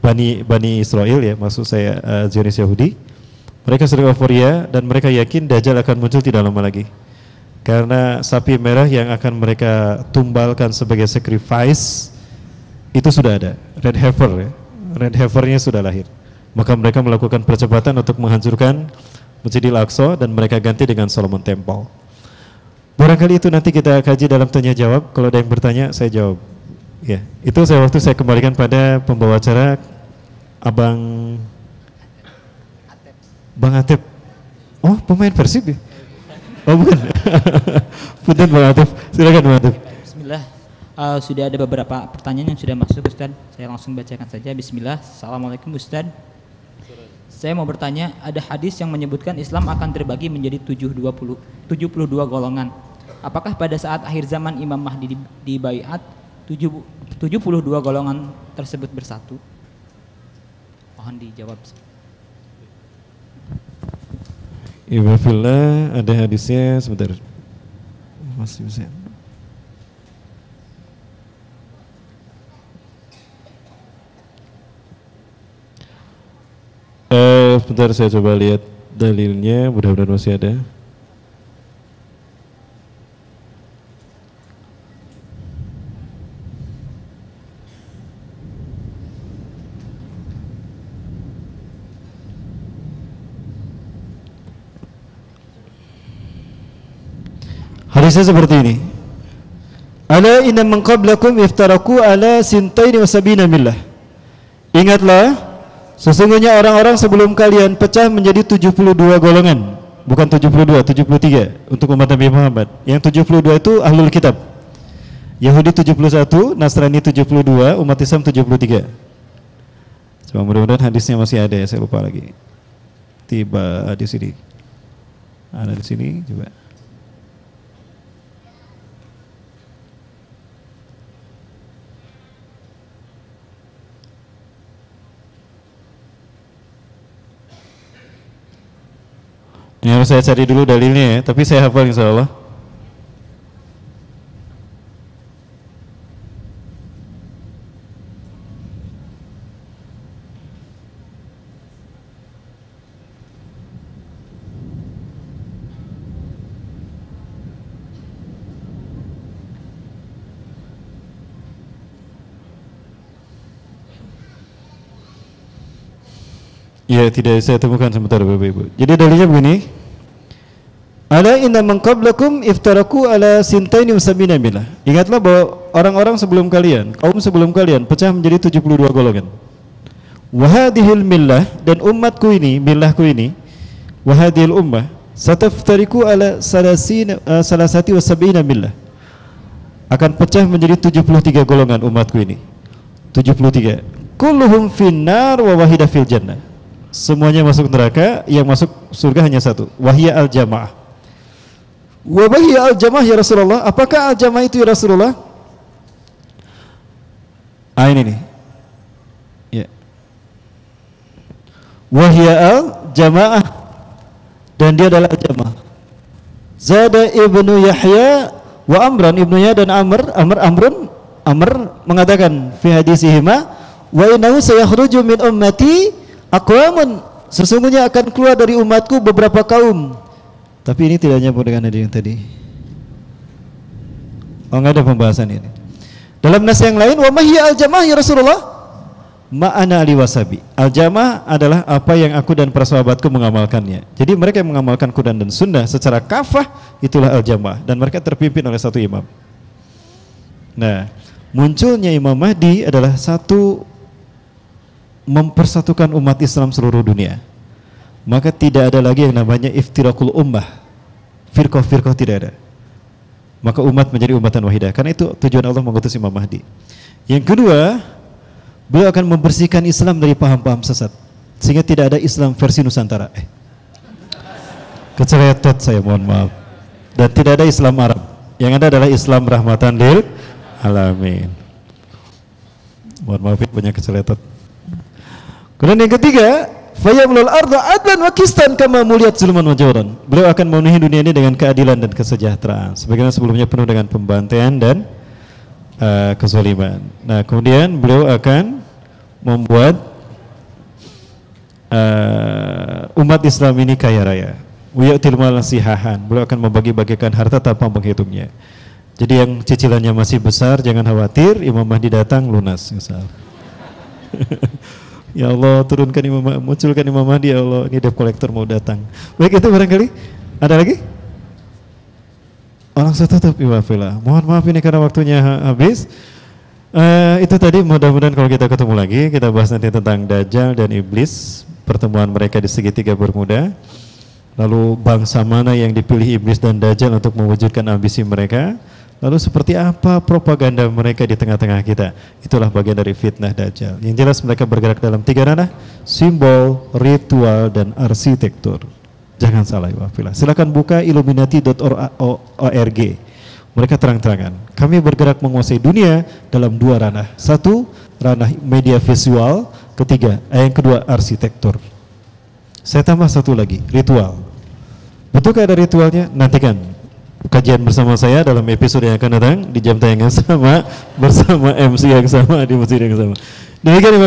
Bani Israel ya, maksud saya Zionis Yahudi. Mereka sedang euforia dan mereka yakin Dajjal akan muncul tidak lama lagi. Karena sapi merah yang akan mereka tumbalkan sebagai sacrifice itu sudah ada, red heifer ya. Red heifernya sudah lahir. Maka mereka melakukan percepatan untuk menghancurkan Masjidil Aqsa dan mereka ganti dengan Solomon Temple. Barangkali itu nanti kita kaji dalam tanya jawab. Kalau ada yang bertanya saya jawab. Ya, itu waktu saya kembalikan pada pembawa acara Bang Atep. Oh, pemain Persib ya? Oh, bukan. Punten Bang Atep. Silakan Bang Atep. Bismillah. Sudah ada beberapa pertanyaan yang sudah masuk Ustaz. Saya langsung bacakan saja. Bismillah. Assalamualaikum Ustaz. Saya mau bertanya, ada hadis yang menyebutkan Islam akan terbagi menjadi 72 golongan. Apakah pada saat akhir zaman Imam Mahdi di baiat 72 golongan tersebut bersatu? Mohon dijawab. Iwafillah, ada hadisnya sebentar. Masih bisa. Sebentar saya coba lihat dalilnya, mudah-mudahan masih ada. Hadisnya seperti ini. Ala inna man qablakum iftaraku ala sintaini wa sabina millah. Ingatlah, Sesungguhnya orang-orang sebelum kalian pecah menjadi 72 golongan. Bukan 72, 73 untuk umat Nabi Muhammad. Yang 72 itu ahlul kitab. Yahudi 71, Nasrani 72, umat Islam 73. Coba mudah-mudahan hadisnya masih ada ya, saya lupa lagi. Tiba di sini. Ada di sini coba. Ini harus saya cari dulu dalilnya ya, tapi saya hafal insya Allah. Ya, tidak saya temukan sebentar Bapak Ibu. Jadi dalilnya begini. Ala inna man qablakum iftaraku ala sintaini wa sabina millah. Ingatlah bahwa orang-orang sebelum kalian, kaum sebelum kalian pecah menjadi 72 golongan. Wa hadhil millah, dan umatku ini, millahku ini, wa hadhil ummah sataftariku ala salasati wa sabina millah. Akan pecah menjadi 73 golongan umatku ini. 73. Kulluhum finnar wa wahida fil jannah. Semuanya masuk neraka, yang masuk surga hanya satu. Wahya al-jamaah. Wahya al-jamaah ya Rasulullah. Apakah al-jamaah itu ya Rasulullah? Ini nih. Ya. Wahya al-jamaah, dan dia adalah al-jamaah. Zada ibnu Yahya wa Amran, ibnu Yahya dan Amr mengatakan fi hadisihima, wa innahu sayakhruju min ummati aqwamun, sesungguhnya akan keluar dari umatku beberapa kaum. Tapi ini tidak nyambung dengan yang tadi. Oh, enggak ada pembahasan ini. Dalam nas yang lain, wa mahya al-jamaah ya Rasulullah, ma'ana ali wasabi. Al-jamaah adalah apa yang aku dan para sahabatku mengamalkannya. Jadi mereka yang mengamalkan Quran dan Sunnah secara kafah, itulah al-jamaah, dan mereka terpimpin oleh satu imam. Nah, munculnya Imam Mahdi adalah satu mempersatukan umat Islam seluruh dunia. Maka tidak ada lagi yang namanya iftirakul ummah, firqah-firqah tidak ada. Maka umat menjadi umatan wahidah. Karena itu tujuan Allah mengutus Imam Mahdi. Yang kedua, beliau akan membersihkan Islam dari paham-paham sesat, sehingga tidak ada Islam versi Nusantara. Keceletot saya, mohon maaf. Dan tidak ada Islam Arab. Yang ada adalah Islam rahmatan lil alamin. Mohon maaf, banyak keceletot. Kemudian yang ketiga, fayamlul arda adlan wa qistan kama muliyat zulman wa jawran. Beliau akan memenuhi dunia ini dengan keadilan dan kesejahteraan, sebagaimana sebelumnya penuh dengan pembantaian dan kezaliman. Nah, kemudian beliau akan membuat umat Islam ini kaya raya. Wiyu'til mal sihahan. Beliau akan membagi-bagikan harta tanpa menghitungnya. Jadi yang cicilannya masih besar, jangan khawatir, Imam Mahdi datang lunas, misal. Ya Allah, turunkan munculkan Imam Mahdi, ya Allah, ini debt collector mau datang. Baik, itu barangkali. Ada lagi? Orang saya tutup, Iwafillah. Mohon maaf ini karena waktunya habis. Itu tadi, mudah-mudahan kalau kita ketemu lagi, kita bahas nanti tentang Dajjal dan Iblis, pertemuan mereka di segitiga Bermuda. Lalu bangsa mana yang dipilih Iblis dan Dajjal untuk mewujudkan ambisi mereka. Lalu seperti apa propaganda mereka di tengah-tengah kita. Itulah bagian dari fitnah Dajjal. Yang jelas mereka bergerak dalam tiga ranah: simbol, ritual, dan arsitektur. Jangan salah, Wafillah. Silakan buka illuminati.org. Mereka terang-terangan, kami bergerak menguasai dunia dalam dua ranah. Satu, ranah media visual. Ketiga, yang kedua, arsitektur. Saya tambah satu lagi, ritual. Betulkah ada ritualnya? Nantikan kajian bersama saya dalam episode yang akan datang di jam tayang yang sama, bersama MC yang sama, di masjid yang sama. Demikian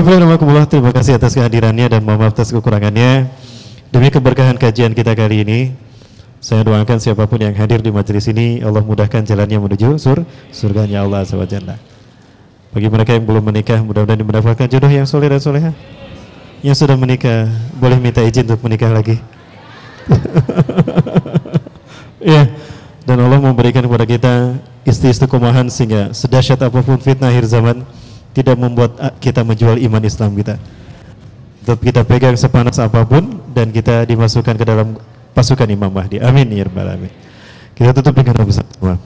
terima kasih atas kehadirannya dan mohon maaf atas kekurangannya. Demi keberkahan kajian kita kali ini, saya doakan siapapun yang hadir di majelis ini, Allah mudahkan jalannya menuju surganya Allah SWT. Bagi mereka yang belum menikah, mudah-mudahan mendapatkan jodoh yang soleh dan soleha. Yang sudah menikah, boleh minta izin untuk menikah lagi. Ya. Dan Allah memberikan kepada kita istiqomahan sehingga sedahsyat apapun fitnah akhir zaman tidak membuat kita menjual iman Islam kita. tetap kita pegang sepanas apapun dan kita dimasukkan ke dalam pasukan Imam Mahdi. Amin ya rabbal alamin. Kita tutup dengan doa bersama.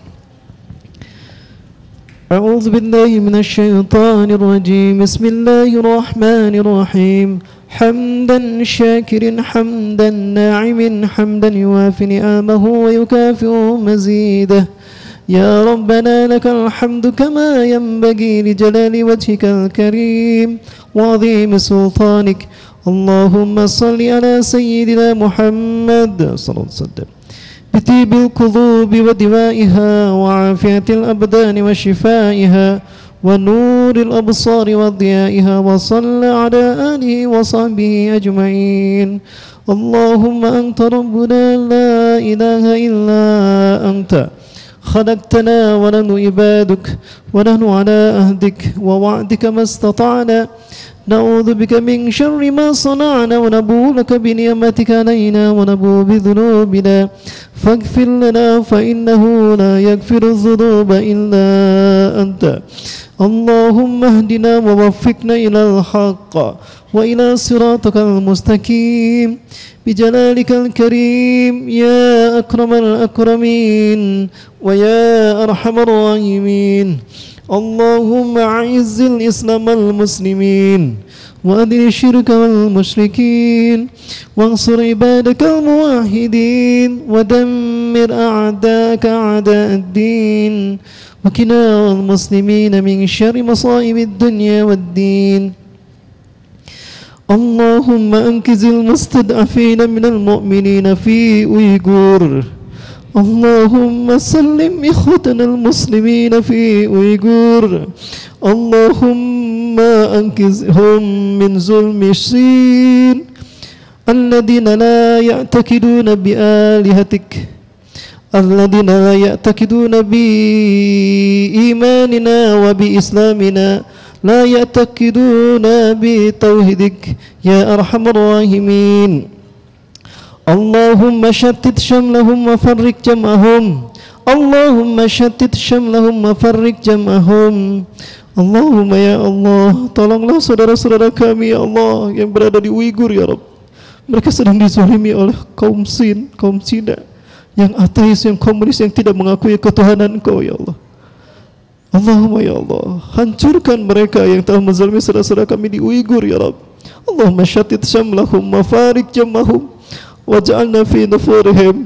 أعوذ بالله من الشيطان الرجيم بسم الله الرحمن الرحيم حمدا شاكر حمدا ناعم حمدا يوافي نعمه ويكافئ مزيده يا ربنا لك الحمد كما ينبغي لجلال وجهك الكريم وعظيم سلطانك اللهم صل على سيدنا محمد صلى الله عليه وسلم بطيب القلوب ودوائها وعافية الأبدان وشفائها ونور الأبصار وضيائها وصلى على آله وصحبه أجمعين اللهم أنت ربنا لا إله إلا أنت خلقتنا ونحن عبادك ونحن على عهدك ووعدك ما استطعنا نعوذ بك من شر ما صنعنا ونبوء لك بنعمتك علينا ونبوء بذنوبنا فاغفر لنا فإنه لا يغفر الذنوب إلا أنت اللهم اهدنا ووفقنا إلى الحق وإلى صراطك المستقيم بجلالك الكريم يا أكرم الأكرمين ويا أرحم الراحمين اللهم أعز الإسلام والمسلمين وأذل الشرك والمشركين وانصر عبادك الموحدين ودمر أعداءك أعداء الدين وقنا المسلمين من شر مصائب الدنيا والدين اللهم أنقذ المستضعفين من المؤمنين في أويغور اللهم سلم إخوتنا المسلمين في أويغور اللهم أنقذهم من ظلم الصين الذين لا يعتقدون بآلهتك الذين لا يعتقدون بإيماننا وبإسلامنا لا يعتقدون بتوحيدك يا أرحم الراحمين اللهم شتت شملهم وفرق جمعهم اللهم شتت شملهم وفرق جمعهم Allahumma ya Allah, tolonglah saudara-saudara kami ya Allah yang berada di Uighur ya Rabb. Mereka sedang dizalimi oleh kaum Sin, kaum Cina, yang ateis, yang komunis, yang tidak mengakui ketuhanan Engkau ya Allah. Allahumma ya Allah, hancurkan mereka yang telah menzalimi saudara-saudara kami di Uighur ya Rabb. Allahumma syatit syamlahum wa farik jamahum waj'alna fi nufurihim.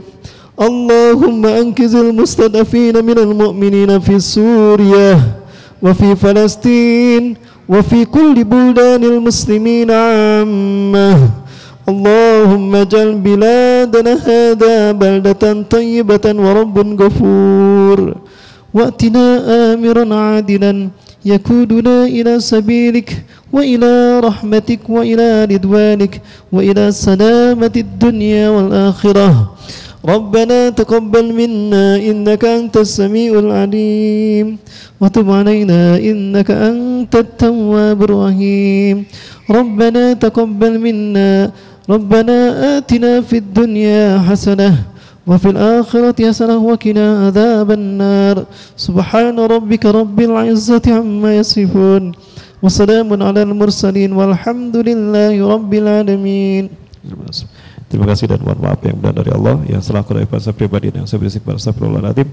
Allahumma ankizil mustadafina minal mu'minina fi Suriah وفي فلسطين وفي كل بلدان المسلمين عامة اللهم اجعل بلادنا هذا بلدة طيبة ورب غفور وأتنا آمرا عادلا يقودنا إلى سبيلك وإلى رحمتك وإلى رضوانك وإلى سلامة الدنيا والآخرة ربنا تقبل منا إنك أنت السميع العليم وتب علينا إنك أنت التواب الرحيم ربنا تقبل منا ربنا آتنا في الدنيا حسنة وفي الآخرة حسنة وقنا عذاب النار سبحان ربك رب العزة عما يصفون وسلام على المرسلين والحمد لله رب العالمين. Terima kasih dan mohon maaf yang benar dari Allah. Yang salah aku dari bahasa pribadi dan saya beristighfar astagfirullahaladzim.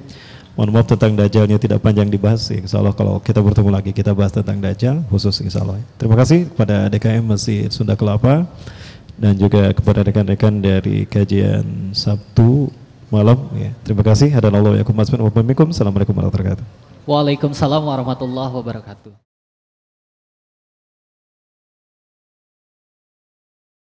Mohon maaf tentang Dajjalnya tidak panjang dibahas. Insya Allah kalau kita bertemu lagi kita bahas tentang Dajjal khusus insya Allah. Terima kasih kepada DKM Masjid Sunda Kelapa dan juga kepada rekan-rekan dari kajian Sabtu malam. Ya. Terima kasih. Assalamualaikum warahmatullahi wabarakatuh. Waalaikumsalam warahmatullahi wabarakatuh.